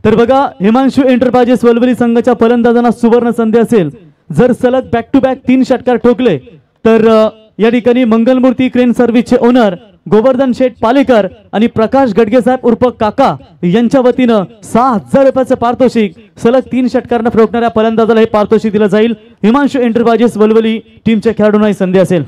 तर बघा हिमांशू एंटरप्राइजेस वलवली संघाच्या फलंदाजांना सुवर्ण संधी असेल, जर सलग बॅक टू बॅक 3 षटकार ठोकले तर या ठिकाणी मंगलमूर्ती क्रेन सर्व्हिसचे ओनर गोवर्धन शेठ पालेकर आणि प्रकाश गडगे साहेब उर्फ काका यांच्या वतीनं 6000 रुपयाचं पारितोषिक सलग 3 षटकांना ठोकणाऱ्या फलंदाजाला हे पारितोषिक दिलं जाईल। हिमांशू एंटरप्राइजेस वलवली टीमच्या खेळाडूंना ही संधी असेल।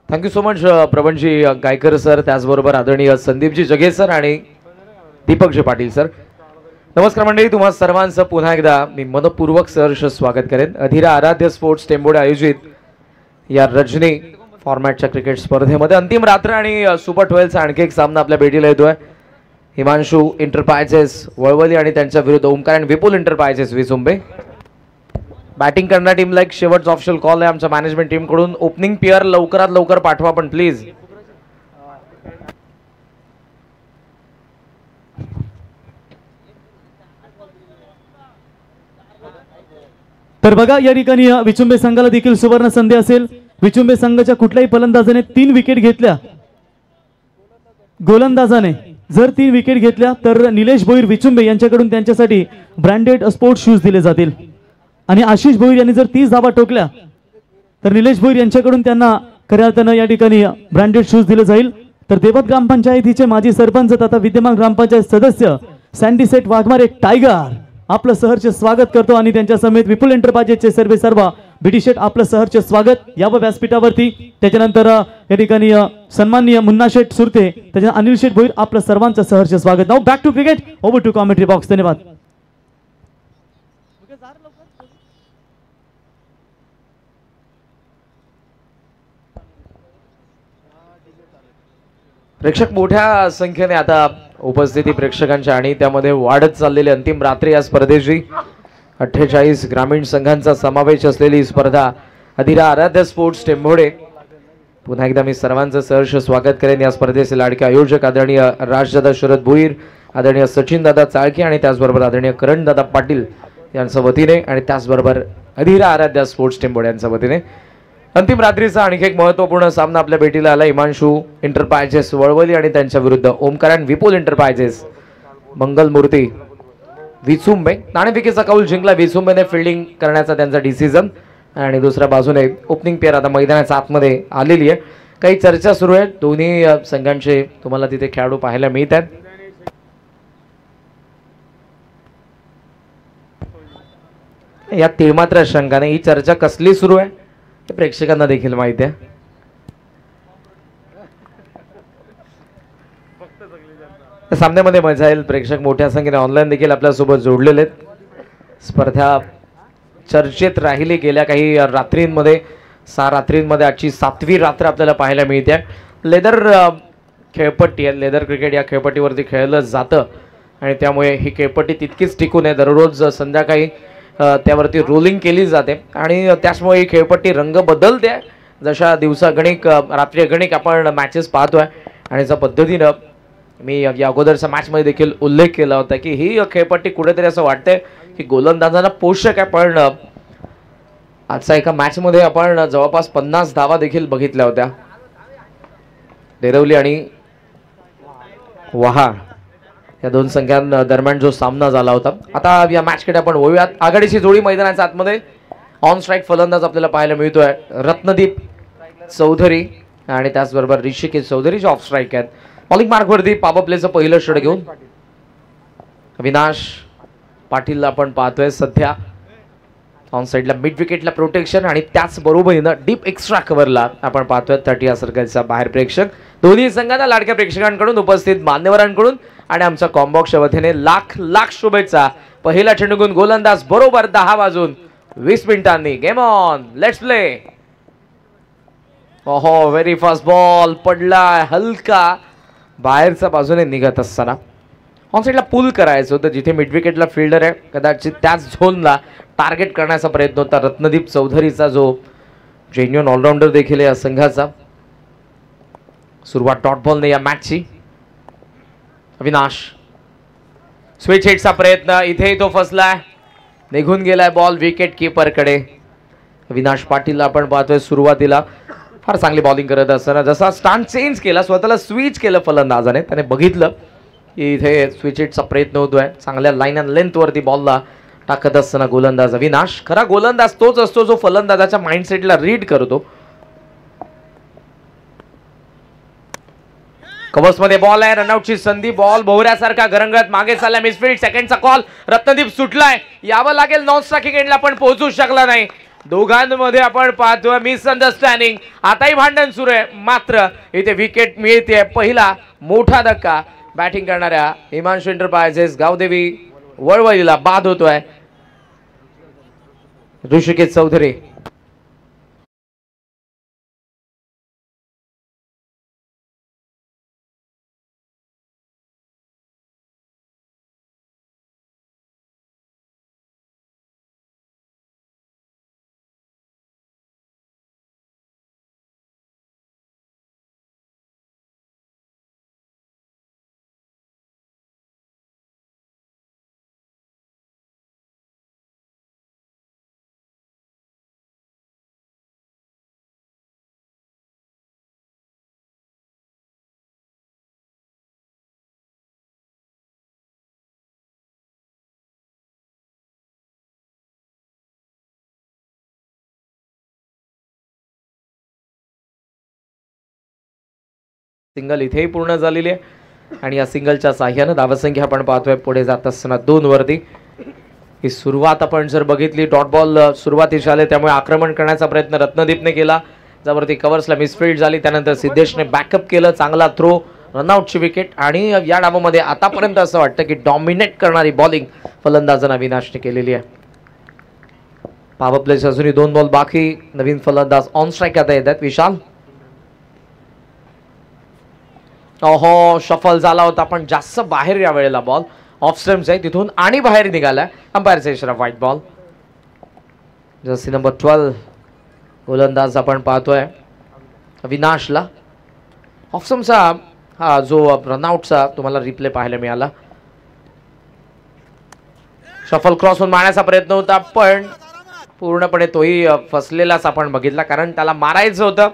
थँक्यू सो मच प्रभणजी गायकर सर, त्याचबरोबर आदरणीय संदीपजी जगे सर आणि दीपकजी पाटील सर। नमस्कार मंडळी, तुम्हा सर्वांचं पुन्हा एकदा मी मनपूर्वक सहर्ष स्वागत करेन। अधिरा आराध्य स्पोर्ट्स टेंबोडे आयोजित या रजनी फॉर्मॅटच्या क्रिकेट स्पर्धेमध्ये अंतिम रात्र आणि सुपर 12चा आणखी एक सामना आपल्या भेटीला येतोय। हिमांशू एंटरप्राइजेस वळवली आणि त्यांच्या विरुद्ध ओमकार आणि विपुल एंटरप्राइजेस विसुंबे। बॅटिंग करणाऱ्या टीमला एक शेवटचा ऑफिशियल कॉल आहे आमच्या मॅनेजमेंट टीम कडून, ओपनिंग पेअर लवकरात लवकर पाठवा पण प्लीज। तर बघा या ठिकाणी विचुंबे संघाला देखील सुवर्ण संधी असेल। विचुंबे संघाच्या कुठल्याही फलंदाजाने 3 विकेट घेतल्या, गोलंदाजाने जर 3 विकेट घेतल्या तर निलेश भोईर विचुंबे यांच्याकडून त्यांच्यासाठी ब्रँडेड स्पोर्ट्स शूज दिले जातील आणि आशिष भोईर यांनी जर 30 धावा ठोकल्या तर निलेश भोईर यांच्याकडून त्यांना खऱ्या अर्थानं या ठिकाणी ब्रँडेड शूज दिले जाईल। तर देवत ग्रामपंचायतीचे माजी सरपंच तथा विद्यमान ग्रामपंचायत सदस्य सँडी सेठ वाघमारे टायगर आपलं सहर्ष स्वागत करतो आणि त्यांच्या समेत विपुल एंटरप्राइजेसचे सर्वे सर्व बीडी शेठ आपलं सहर्ष स्वागत यावं व्यासपीठावरती। त्याच्यानंतर या ठिकाणी सन्माननीय मुन्ना शेठ सुरते, त्याच्या अनिल शेठ भोईर आपलं सर्वांचं सहर्ष स्वागत। Now back to cricket, over to commentary box. धन्यवाद। प्रेक्षक मोठ्या संख्येने आता उपस्थिती प्रेक्षकांच्या आणि त्यामध्ये वाढत चाललेली अंतिम रात्री या स्पर्धेची 48 ग्रामीण संघांचा समावेश असलेली स्पर्धा अधिरा आराध्य स्पोर्ट्स टेंभोडे। पुन्हा एकदा मी सर्वांचं सहर्ष स्वागत करेन। या स्पर्धेचे लाडके आयोजक आदरणीय राजदादा शरद भोईर, आदरणीय सचिन दादा चाळके आणि त्याचबरोबर आदरणीय करण दादा पाटील यांच्या वतीने आणि त्याचबरोबर अधिरा आराध्य स्पोर्ट्स टेंभोडे यांच्या वतीने अंतिम रात्रीचा आणखी एक महत्त्वपूर्ण सामना आपल्या भेटीला आला। हिमांशू एंटरप्राइजेस वळवली आणि त्यांच्या विरुद्ध ओमकार आणि विपुल एंटरप्राइजेस मंगलमूर्ती विचुंबे। नाणेफेकीचा कौल जिंकला विचुंबेने, फिल्डिंग करण्याचा त्यांचा डिसिजन आणि दुसऱ्या बाजूने ओपनिंग पेअर आता मैदानाच्या आतमध्ये आलेली आहे। काही चर्चा सुरू आहे, दोन्ही संघांचे तुम्हाला तिथे खेळाडू पाहायला मिळतात। या तिळमात्र शंकाने ही चर्चा कसली सुरू आहे प्रेक्षकांना देखील माहिती आहे। सामन्यामध्ये मजा येईल, प्रेक्षक मोठ्या संख्येने ऑनलाईन देखील आपल्यासोबत जोडलेले आहेत। स्पर्धा चर्चेत राहिली गेल्या काही रात्रींमध्ये, 6 रात्रींमध्ये आजची 7वी रात्र आपल्याला पाहायला मिळते। लेदर खेळपट्टी आहे, लेदर क्रिकेट या खेळपट्टीवरती खेळलं जातं आणि त्यामुळे ही खेळपट्टी तितकीच टिकून आहे। दररोज संध्याकाळी त्यावरती रोलिंग केली जाते आणि त्याचमुळे ही खेळपट्टी रंग बदलते, जशा दिवसा गणिक रात्री गणिक आपण मॅचेस पाहतोय आणि ज्या पद्धतीनं मी या अगोदरच्या मॅचमध्ये देखील उल्लेख केला होता की ही खेळपट्टी कुठेतरी असं वाटतंय की गोलंदाजांना पोषक आहे, पण आजच्या एका मॅचमध्ये आपण जवळपास 50 धावा देखील बघितल्या होत्या। डेरवली आणि वहाळ या दोन संघांदरम्यान जो सामना झाला होता। आता या मॅचकडे आपण वळूयात। आघाडीची जोडी मैदानाच्या आतमध्ये ऑन स्ट्राईक फलंदाज आपल्याला पाहायला मिळतोय रत्नदीप चौधरी आणि त्याचबरोबर ऋषिकेश चौधरी जे ऑफ स्ट्राईक आहेत। बॉलिंग मार्कवरती पॉवर प्लेचं पहिलं षट घेऊन अविनाश पाटील आपण पाहतोय सध्या ऑन साइडला मिड विकेटला प्रोटेक्शन आणि त्याचबरोबरीनं डीप एक्स्ट्रा कव्हरला आपण पाहतोय 30 या सर्कलचा बाहेर प्रेक्षक। दोन्ही संघांना लाडक्या प्रेक्षकांकडून उपस्थित मान्यवरांकडून आणि आमच्या कॉम्बॉक्सच्या वतीने लाख लाख शुभेच्छा। पहिला चेंडूगून गोलंदाज बरोबर 10 वाजून 20 मिनिटांनी। Game on, let's play. ओहो, व्हेरी फास्ट बॉल पडला हलका बाहेरच्या बाजूने निघत असताना। ऑन साइडला पुल करायचं होतं जिथे मिड विकेटला फिल्डर आहे, कदाचित त्याच झोनला टार्गेट करण्याचा प्रयत्न होता रत्नदीप चौधरीचा जो जेन्युइन ऑलराउंडर देखील या संघाचा। सुरुवात डॉट बॉलने या मॅचची। अविनाश स्विच हिटचा प्रयत्न, इथे तो फसलाय, निघून गेलाय बॉल विकेट कीपर कडे। विनाश पाटीलला आपण पाहतोय सुरुवातीला फार चांगली बॉलिंग करत असताना जसा स्टांड चेंज केला, स्वतःला स्विच केलं फलंदाजाने, त्याने बघितलं की इथे स्विच हिटचा प्रयत्न होतोय. चांगल्या लाईन अँड लेंथवरती बॉलला टाकत असताना गोलंदाज अविनाश. खरा गोलंदाज तोच असतो जो फलंदाजाच्या माइंडसेटला रीड करतो. कव्हर्स मध्ये बॉल आहे, रनआउटची संधी, बॉल भोवऱ्यासारखा गरंगत मागे चालला, मिसफील्ड, सेकंडचा कॉल, रत्नदीप सुटलाय, यावं लागेल नॉन स्ट्रायकिंग एंडला पण पोहोचू शकला नाही. दोघांमध्ये आपण पाहतोय मिसअंडरस्टँडिंग, आताही भांडण सुरू आहे, मात्र इथे विकेट मिळते. पहिला मोठा धक्का बॅटिंग करणाऱ्या हिमांशू एंटरप्राइजेस गावदेवी वळवलीला बाद होतोय. ऋषिकेश चौधरी सिंगल इथेही पूर्ण झालेली आहे आणि या सिंगलच्या साह्यानं धावसंख्या आपण पाहतोय पुढे जात असताना 2 वरती. ही सुरुवात आपण जर बघितली, डॉट बॉल सुरुवातीला आले त्यामुळे आक्रमण करण्याचा प्रयत्न रत्नदीपने केला, ज्यावरती कव्हर्सला मिसफील्ड झाली. त्यानंतर सिद्धेशने बॅकअप केलं, चांगला थ्रो, रनआउटची विकेट. आणि या डावामध्ये आतापर्यंत असं वाटतं की डॉमिनेट करणारी बॉलिंग फलंदाजांना अविनाशने केलेली आहे. पॉवर प्लेस अजूनही 2 बॉल बाकी. नवीन फलंदाज ऑन स्ट्राईक आता येत आहेत. विशाल, ओहो शफल झाला होता पण जास्त बाहेर या वेळेला बॉल ऑफ स्टम्प्स आहे तिथून आणि बाहेर निघाला. अंपायरचा इशारा व्हाईट बॉल. जर्सी नंबर 12 गोलंदाज आपण पाहतोय अविनाशला. ऑफ स्टम्पचा हा जो रनआउटचा तुम्हाला रिप्ले पाहायला मिळाला. शफल क्रॉस होऊन मारण्याचा प्रयत्न होता पण पूर्णपणे तोही फसलेलाच आपण बघितला, कारण त्याला मारायचं होतं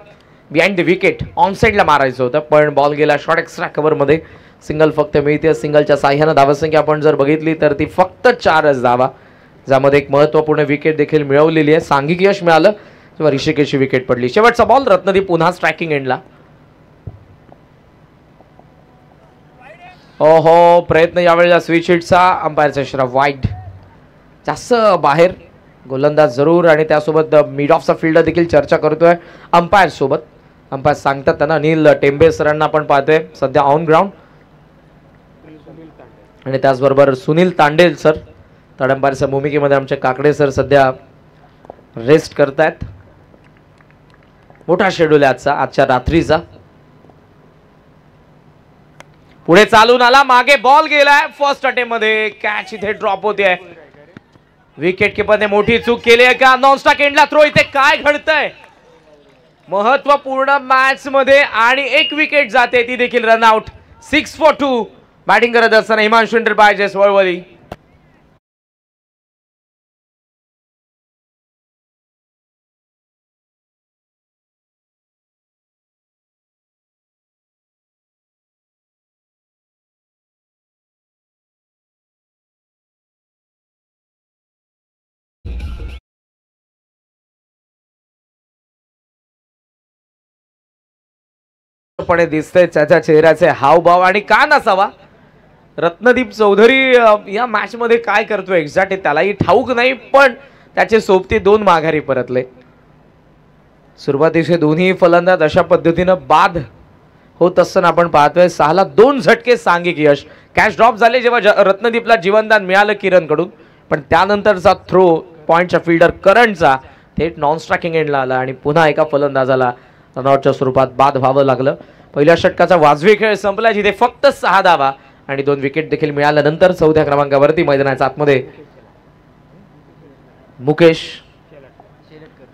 बिहाइंड द विकेट, ऑन साईडला मारायचं होतं पण बॉल गेला शॉर्ट एक्स्ट्रा कव्हरमध्ये. सिंगल फक्त मिळते. सिंगलच्या साह्यानं धावसंख्या आपण जर बघितली तर ती फक्त 4च धावा, ज्यामध्ये एक महत्त्वपूर्ण विकेट देखील मिळवलेली आहे. सांघिक यश मिळालं तेव्हा ऋषिकेशची विकेट पडली. शेवटचा बॉल, रत्नदीप पुन्हा स्ट्रायकिंग एंडला. ओहो प्रयत्न यावेळेला स्विच हिटचा. अंपायरचा इशारा वाईड. जास्त बाहेर गोलंदाज जरूर आणि त्यासोबत मिड ऑफचा फिल्डर देखील चर्चा करतोय अंपायर सोबत. अंपायर सांगतात त्यांना. अनिल टेंबे सरांना आपण पाहतोय सध्या ऑन ग्राउंड आणि त्याचबरोबर सुनील तांडेल सर थर्ड अंपायरच्या भूमिकेमध्ये आमचे काकडे सर सध्या रेस्ट करतायत. मोठा शेड्यूल आहे आजच्या रात्रीचा. पुढे चालून आला, मागे बॉल गेलाय, फर्स्ट अटेम्प्ट मध्ये कॅच इथे ड्रॉप होते. विकेट किपरने मोठी चूक केली आहे का? नॉन स्ट्राइक एंडला थ्रो. इथे काय घडतंय? महत्वपूर्ण मॅच मध्ये आणि एक विकेट जाते, ती देखील रनआउट. 6 for 2 बॅटिंग करत असताना हिमांशू एंटरप्राइजेस वळवली. पणे दिसतंय त्याच्या चेहऱ्याचे हावभाव आणि का नसावा. रत्नदीप चौधरी या मॅच मध्ये काय करतोय एक्झॅक्ट त्यालाही ठाऊक नाही, पण त्याचे सोबती 2 माघारी परतले. सुरुवातीचे दोन्ही फलंदाज अशा पद्धतीनं बाद होत असताना आपण पाहतोय. 6ला 2 झटके सांघिक यश. कॅच ड्रॉप झाले जेव्हा रत्नदीपला जीवनदान मिळालं किरण कडून, पण त्यानंतरचा थ्रो पॉइंटच्या फिल्डर करणचा थेट नॉन स्ट्रायकिंग एंडला आला आणि पुन्हा एका फलंदाजाला रनआउटच्या स्वरूपात बाद व्हावं लागलं. पहिल्या षटकाचा वाजवी खेळ संपला जिथे फक्त 6 धावा आणि 2 विकेट देखील मिळाल्यानंतर 4थ्या क्रमांकावरती मैदानाच्या आतमध्ये मुकेश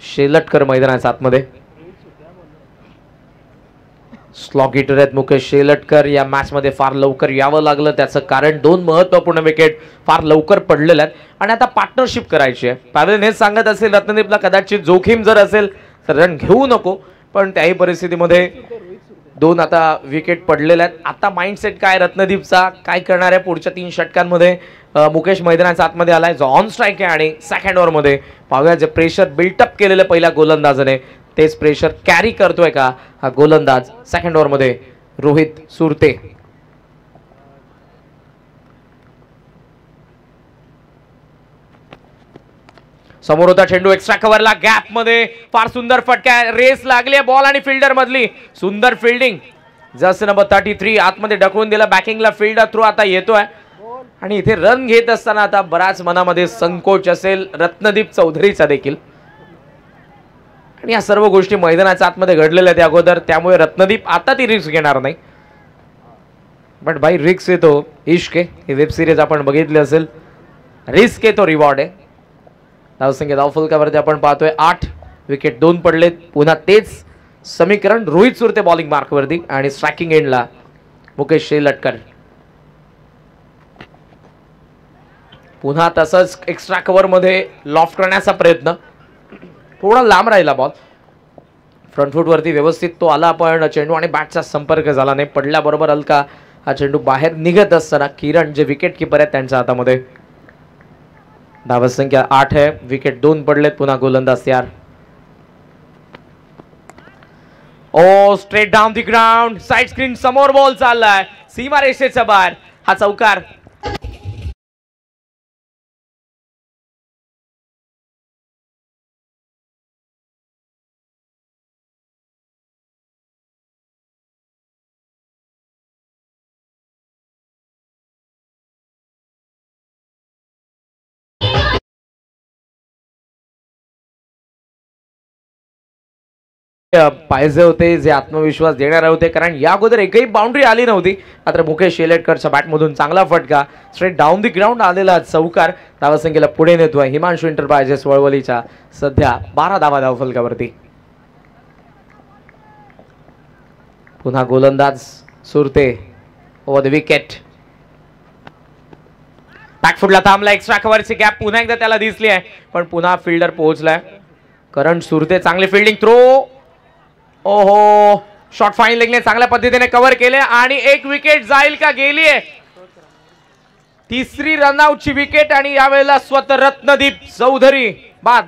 शेलटकर मैदानाच्या आतमध्ये. स्लॉग हिटर आहेत मुकेश शेलटकर. या मॅच मध्ये फार लवकर यावं लागलं, त्याचं कारण 2 महत्त्वपूर्ण विकेट फार लवकर पडलेल्या आहेत आणि आता पार्टनरशिप करायची आहे. पॅवेलियन हेच सांगत असेल रत्नदीपला कदाचित जोखीम जर असेल तर रन घेऊ नको, पण त्याही परिस्थितीमध्ये 2 आता विकेट पडलेल्या आहेत. आता माइंडसेट काय रत्नदीपचा, काय करणार आहे पुढच्या 3 षटकांमध्ये. मुकेश मैदानाच्या आतमध्ये आलाय जो ऑन स्ट्राईक आहे आणि सेकंड ओव्हरमध्ये पाहूया जे प्रेशर बिल्टअप केलेलं पहिल्या गोलंदाजाने तेच प्रेशर कॅरी करतोय का हा गोलंदाज. सेकंड ओव्हरमध्ये रोहित सुरते. समोर होता चेंडू एक्स्ट्रा कव्हरला, गॅप मध्ये फार सुंदर फटका, रेस लागली बॉल आणि फिल्डर मधली सुंदर फिल्डिंग. जस्ट नंबर 33 आतमध्ये ढकलून दिला बॅकिंगला, फिल्डर थ्रू आता येतोय आणि इथे रन घेत असताना आता बराच मनामध्ये संकोच असेल रत्नदीप चौधरीचा देखील. आणि या सर्व गोष्टी मैदानाच्या आतमध्ये घडलेल्या आहेत अगोदर, त्यामुळे रत्नदीप आता ती रिस्क घेणार नाही. बट भाई रिस्क आहे तो इश्क आहे. ही वेब सिरीज आपण बघितली असेल. रिस्क आहे तो रिवॉर्ड आहे. धावसंख्या धावफलकावरती आपण पाहतोय 8 विकेट 2 पडलेत. पुन्हा तेच समीकरण रोहित सुरते बॉलिंग मार्कवरती आणि स्ट्रायकिंग एंडला मुकेश शेलटकर. पुन्हा तसंच एक्स्ट्रा कव्हर मध्ये लॉफ्ट करण्याचा प्रयत्न, थोडा लांब राहिला बॉल, फ्रंट फूट वरती व्यवस्थित तो आला पण चेंडू आणि बॅटचा संपर्क झाला नाही. पडल्याबरोबर हलका हा चेंडू बाहेर निघत असताना किरण जे विकेट किपर आहेत त्यांच्या हातामध्ये. धावसंख्या 8 आहे, विकेट 2 पडलेत. पुन्हा गोलंदाज तयार. Oh straight down the ground, side screen समोर बॉल चाललाय सीमा रेषेच्या बाहेर. हा चौकार. पाहिजे होते, जे आत्मविश्वास देणारे होते, कारण या अगोदर एकही बाउंड्री आली नव्हती. मात्र मुकेश शेलटकरच्या बॅटमधून चांगला फटका, स्ट्रेट डाऊन द ग्राउंड आलेला चौकार धावसंख्येला पुढे नेतोय. हिमांशू एंटरप्राइजेस वळवलीच्या सध्या 12 धावा धावफलकावरती. पुन्हा गोलंदाज सुरते ओव्हर द विकेट. बॅकफुटला थांबला, एक्स्ट्रा कव्हरची गॅप पुन्हा एकदा त्याला दिसली आहे, पण पुन्हा फिल्डर पोहोचलाय. करण सुरते चांगली फिल्डिंग, थ्रो. ओहो, शॉट फाईन लेगने चांगल्या पद्धतीने कव्हर केले आणि 1 विकेट जाईल का, गेली आहे. 3री रनआउटची विकेट आणि यावेळेला स्वतः रत्नदीप चौधरी बाद.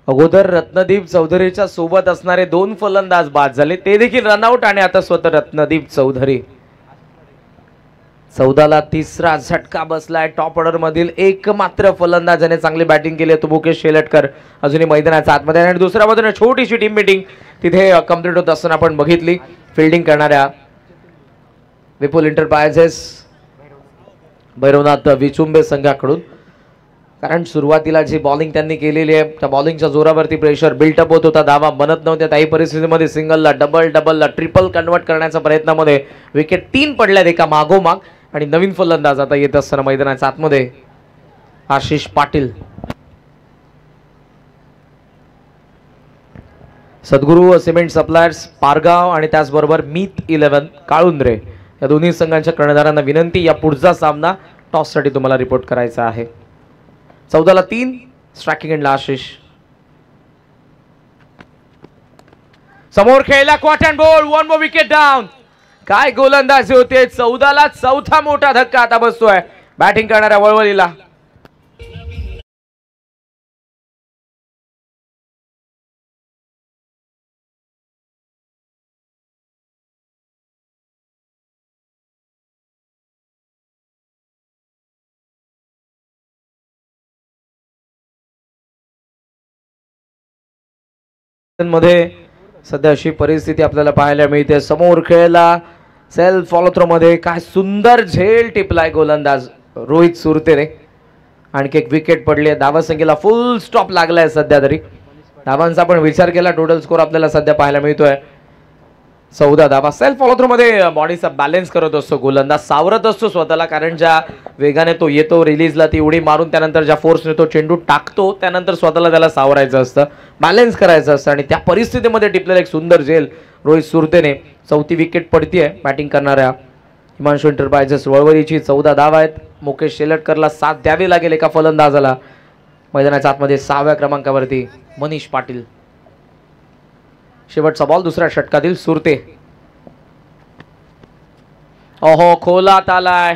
अगोदर रत्नदीप चौधरीच्या सोबत असणारे 2 फलंदाज बाद झाले, ते देखील रनआउट आणि आता स्वतः रत्नदीप चौधरी. 14ला 3रा झटका बसलाय. टॉप ऑर्डर मधील एकमात्र फलंदाजाने चांगली बॅटिंग केली तो मुकेश शेलटकर अजूनही मैदानाच्या आतमध्ये. आणि दुसऱ्या बाजूने छोटीशी टीम मीटिंग तिथे कंप्लीट होत असताना आपण बघितली. फिल्डिंग करणाऱ्या विपुल एंटरप्राइजेस भैरवनाथ विचुंबे संघाकडून, कारण सुरुवातीला जी बॉलिंग त्यांनी केलेली आहे त्या बॉलिंगच्या जोरावरती प्रेशर बिल्टअप होत होता, धावा बनत नव्हत्या. त्याही परिस्थितीमध्ये सिंगलला डबलला ट्रिपल कन्वर्ट करण्याच्या प्रयत्नामध्ये विकेट 3 पडल्यात एका मागोमाग. आणि नवीन फलंदाज आता येत असताना मैदानाच्या आतमध्ये आशिष पाटील. सद्गुरू सिमेंट सप्लायर्स पारगाव आणि त्याचबरोबर मीत 11 काळुंद्रे या दोन्ही संघांच्या कर्णधारांना विनंती, या पुढचा सामना टॉससाठी तुम्हाला रिपोर्ट करायचा आहे. 14ला 3, स्ट्रायकिंग एंडला आशिष. समोर खेळला caught and bowled, 1 more wicket down. काय गोलंदाजी होते. 14ला 4था मोठा धक्का आता बसतोय बॅटिंग करणाऱ्या वळवलीला. मध्ये सध्या अशी परिस्थिती आपल्याला पाहायला मिळते. समोर खेळला सेल्फ फॉलो थ्रो मध्ये काय सुंदर झेल टिपलाय गोलंदाज रोहित सुरतेने आणखी एक विकेट पडली आहे. धावसंख्येला फुल स्टॉप लागलाय सध्या तरी. धावांचा पण विचार केला टोटल स्कोर आपल्याला सध्या पाहायला मिळतोय 14 धावा. सेल्फ फॉलो थ्रू मध्ये बॉडीचा बॅलन्स करत असतो गोलंदाज, सावरत असतो स्वतःला, कारण ज्या वेगाने तो येतो रिलीजला ती उडी मारून त्यानंतर ज्या फोर्सने तो चेंडू टाकतो त्यानंतर स्वतःला त्याला सावरायचं असतं, बॅलन्स करायचं असतं. आणि त्या परिस्थितीमध्ये टिपलेलं एक सुंदर झेल रोहित सुरतेने. 4थी विकेट पडतीये बॅटिंग करणाऱ्या हिमांशू एंटरप्राइजेस वळवलीची. 14 धावा आहेत. मुकेश शेलटकरला साथ द्यावी लागेल एका फलंदाजाला. मैदानाच्या आतमध्ये 6व्या क्रमांकावरती मनीष पाटील. शेवटचा बॉल दुसऱ्या षटकातील सुरते. ओहो, खोलात आलाय.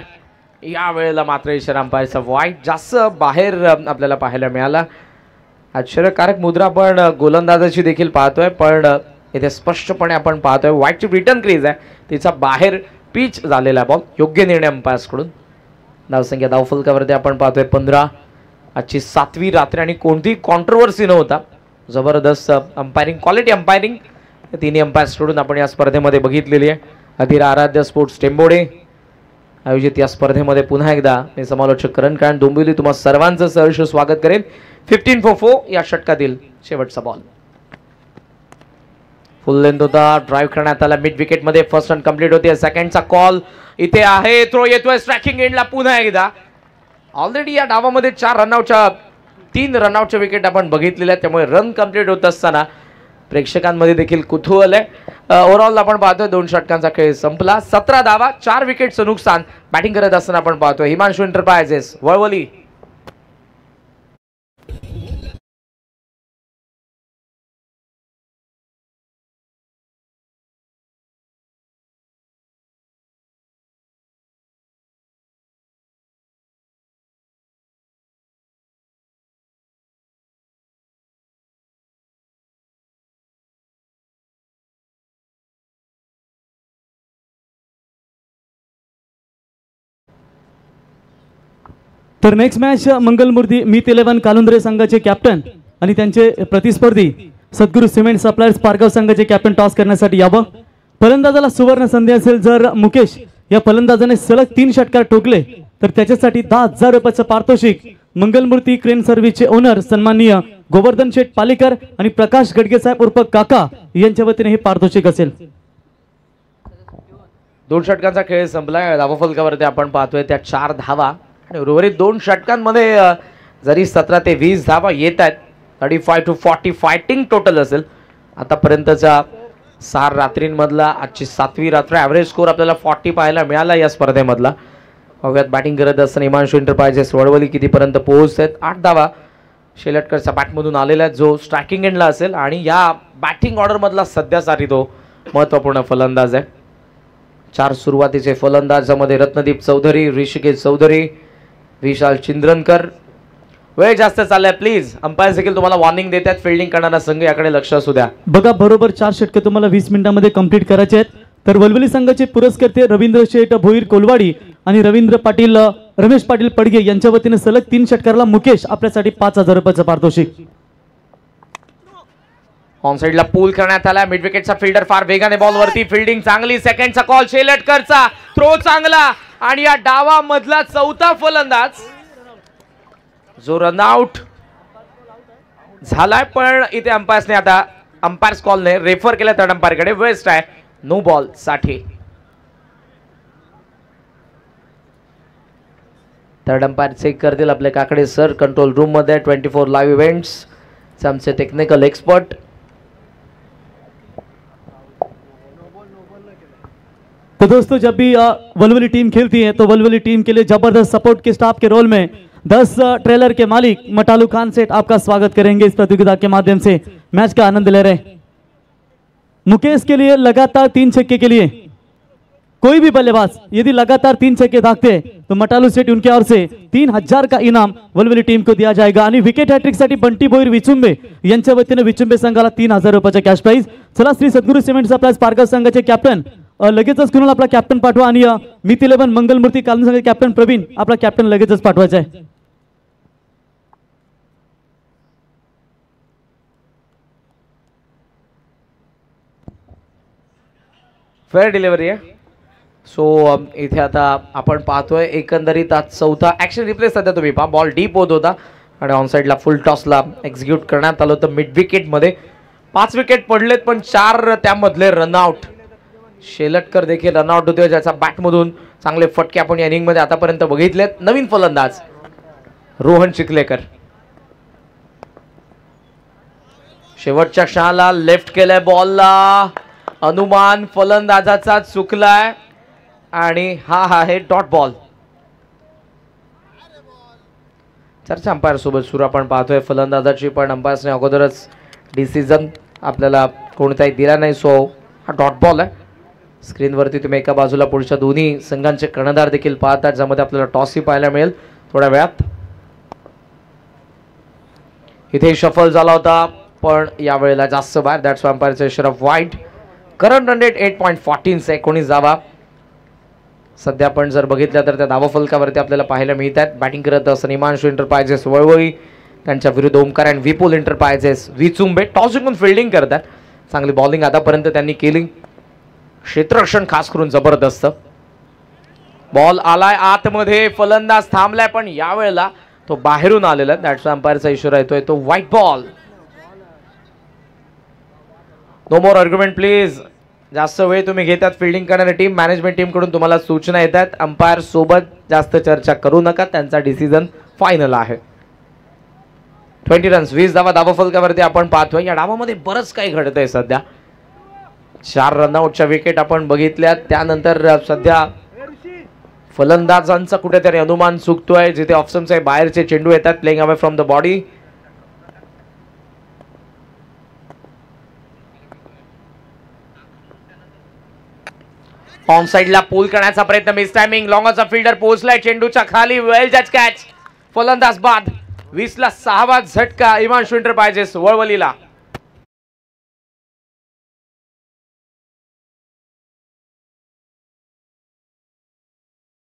या वेळेला मात्र इशारा अंपायरचा वाईट जास्त बाहेर आपल्याला पाहायला मिळाला. आश्चर्यकारक मुद्रा आपण गोलंदाजाची देखील पाहतोय, पण इथे स्पष्टपणे आपण पाहतोय वाईटची रिटर्न क्रीज आहे, तिचा बाहेर पिच झालेला बॉल. योग्य निर्णय अंपायर्सकडून. धावसंख्या धावफलकावरती आपण पाहतोय 15. आजची 7वी रात्र आणि कोणतीही कॉन्ट्रोवर्सी नव्हता. जबरदस्त अंपायरिंग, क्वालिटी अंपायरिंग तिन्ही अंपायर्सकडून आपण या स्पर्धेमध्ये बघितलेली आहे. अधिरा आराध्य स्पोर्ट्स टेंबोडे आयोजित या स्पर्धेमध्ये पुन्हा एकदा मी समालोचक करण कारण डोंबिवली तुम्हा सर्वांचं सहर्ष स्वागत करेन. 15 for 4 या षटकातील शेवटचा बॉल. फुल लेंथ होता, ड्राईव्ह करण्यात आला मिड विकेट मध्ये. फर्स्ट रन कंप्लीट होते. सेकंडचा कॉल इथे आहे. थ्रो येतोय स्ट्रायकिंग एंडला पुन्हा एकदा. ऑलरेडी या डावामध्ये 4 रनआउटच्या 3 रनआउटच्या विकेट आपण बघितलेल्या आहेत, त्यामुळे रन कंप्लीट होत असताना प्रेक्षकांमध्ये देखील कुतूहल आहे. ओव्हरऑल आपण पाहतोय 2 षटकांचा खेळ संपला. 17 धावा, 4 विकेटचं नुकसान. बॅटिंग करत असताना आपण पाहतोय हिमांशू एंटरप्राइजेस वळवली. तर नेक्स्ट मॅच मंगलमूर्ती मीत 11 कालुंद्रे संघाचे कॅप्टन आणि त्यांचे प्रतिस्पर्धी सद्गुरू सिमेंट सप्लायर्स पारगाव संघाचे कॅप्टन टॉस करण्यासाठी यावं. फलंदाजाला सुवर्ण संधी असेल. जर मुकेश या फलंदाजाने सलग 3 षटकार ठोकले तर त्याच्यासाठी 10,000 रुपयाचं पारितोषिक मंगलमूर्ती क्रेन सर्व्हिसचे ओनर सन्माननीय गोवर्धन शेठ पालेकर आणि प्रकाश गडगे साहेब उर्फ काका यांच्या वतीने हे पारितोषिक असेल. 2 षटकांचा खेळ संपला. धावफलकावरती आपण पाहतोय त्या 4 धावा आणि उर्वरित 2 षटकांमध्ये जरी 17 ते 20 धावा येत आहेत, 35 to 40 फायटिंग टोटल असेल. आतापर्यंतचा 6 रात्रींमधला आजची 7वी रात्र ॲव्हरेज स्कोर आपल्याला 40 पाहायला मिळाला या स्पर्धेमधला. अवघ्यात बॅटिंग करत असताना हिमांशू एंटरप्राइजेस वळवली कितीपर्यंत पोहोचत आहेत. 8 धावा शेलटकरच्या बॅटमधून आलेल्या जो स्ट्रायकिंग एंडला असेल आणि या बॅटिंग ऑर्डरमधला सध्यासाठी तो महत्त्वपूर्ण फलंदाज आहे. 4 सुरुवातीचे फलंदाजामध्ये रत्नदीप चौधरी, ऋषिकेश चौधरी, विशाल चिंद्रनकर. वेळ जास्त चाललाय, प्लीज अंपायर देखील तुम्हाला वॉर्निंग देतात. फिल्डिंग करणारा संघ याकडे लक्ष असू द्या. बघा, बरोबर 4 षटके तुम्हाला 20 मिनिटांमध्ये कंप्लीट करायचे आहेत. तर वलवली संघाचे पुरस्कर्ते रवींद्र शेठ भोईर कोलवाडी आणि रमेश पाटील पडगे यांच्या वतीने सलग 3 षटकाराला मुकेश आपल्यासाठी 5,000 रुपयाचं पारितोषिक. ऑन साइडला पूल करण्यात आला. मिड विकेटचा फिल्डर फार वेगाने बॉल वरती, फिल्डिंग चांगली. सेकंडचा कॉल शेलटकरचा, थ्रो चांगला आणि या डावामधला 4था फलंदाज जो रनआउट झालाय, पण इथे अंपायर्सने आता अंपायर्स कॉलने रेफर केला थर्ड अंपायरकडे. वेस्ट आहे, नो बॉल साठी. थर्ड अंपायर चेक करतील आपले काकडे सर कंट्रोल रूम मध्ये. 24 लाईव्ह इव्हेंट्स आमचे टेक्निकल एक्सपर्ट. तो दोस्तों, जब भी वलवली टीम खेलती है तो वलवली टीम के लिए जबरदस्त सपोर्ट के स्टाफ के रोल में 10 ट्रेलर के मालिक मटालू खान सेठ आपका स्वागत करेंगे इस प्रतियोगिता के माध्यम से. मैच का आनंद ले रहे. मुकेश के लिए लगातार 3 छक्के के लिए कोई भी बल्लेबाज यदि लगातार 3 छक्के दागते तो मटालू सेठ उनके ओर से 3,000 का इनाम वलवली टीम को दिया जाएगा. आणि विकेट हॅट्रिक साठी बंटी भोईर विचुंबे यांच्या वतीने विचुंबे संघाला 3,000 रुपयाचा कॅश प्राइज. चला, श्री सद्गुरू सिमेंट सप्लायर्स पारगाव संघाचे कॅप्टन लगेचच कुणाला आपला कॅप्टन पाठवा. आणि मीत 11 मंगलमूर्ती कालुंद्रे संघाचे कॅप्टन प्रवीण आपला कॅप्टन लगेचच पाठवायचा आहे. फेअर डिलिव्हरी आहे. सो इथे आता आपण पाहतोय एकंदरीत आज चौथा ॲक्शन रिप्ले सध्या तुम्ही पहा. बॉल डीप होत होता आणि ऑनसाईडला फुल टॉसला एक्झिक्यूट करण्यात आलं होतं मिड विकेटमध्ये. 5 विकेट पडलेत पण 4 त्यामधले रनआउट. शेलटकर देखील रनआउट होते ज्याचा बॅटमधून चांगले फटके आपण या इनिंगमध्ये आतापर्यंत बघितलेत. नवीन फलंदाज रोहन चिखलेकर. शेवटच्या क्षणाला लेफ्ट केलाय बॉलला. अनुमान फलंदाजाचा चुकलाय आणि हा आहे डॉट बॉल. चर्चा अंपायर सोबत सुरू आपण पाहतोय फलंदाजाची, पण अंपायर्सने अगोदरच डिसिजन आपल्याला कोणताही दिला नाही. सो हा डॉट बॉल आहे. स्क्रीनवरती तुम्ही एका बाजूला पुढच्या दोन्ही संघांचे कर्णधार देखील पाहतात, ज्यामध्ये आपल्याला टॉसही पाहायला मिळेल थोड्या वेळात. इथे शफल झाला होता पण यावेळेला जास्त बाहेर. दॅट्स अंपायरचा इशारा वाईड. करंट रन रेट 8.14 19 धावा. सध्या आपण जर बघितलं तर त्या धावा फलकावरती आपल्याला पाहायला मिळत आहेत. बॅटिंग करत असताना हिमांशू एंटरप्राइजेस वळवळी, त्यांच्या विरुद्ध Omkar and Vipul Enterprises Vichumbe. Toss जिंकून फिल्डिंग करतात. चांगली बॉलिंग आतापर्यंत त्यांनी केली. क्षेत्ररक्षण खास करून जबरदस्त. बॉल आलाय आतमध्ये, फलंदाज थांबलाय पण यावेळेला तो बाहेरून आलेला. दॅट्स अंपायरचा इशारा येतोय तो white ball. No more argument please. जास्त वेळ तुम्ही घेतात फिल्डिंग करणारी टीम. मॅनेजमेंट टीम कडून तुम्हाला सूचना येतात. अंपायर सोबत जास्त चर्चा करू नका, त्यांचा डिसिजन फायनल आहे. 20 रन्स 20 धावा धावा फलकावरती आपण पाहतोय. या डावामध्ये बरंच काही घडतंय सध्या. 4 रनआउटच्या विकेट आपण बघितल्या. त्यानंतर सध्या फलंदाजांचा कुठेतरी अनुमान चुकतोय. जिथे ऑप्शनचे बाहेरचे चेंडू येतात playing away from the body. On साइडला पूल करण्याचा प्रयत्न, मिस टायमिंग. लॉंगचा फिल्डर पोहोचलाय चेंडूच्या खाली. वेल जज कॅच. फलंदाज बाद. 20 ला 6वा झटका हिमांशू एंटरप्राइजेस वळवलीला.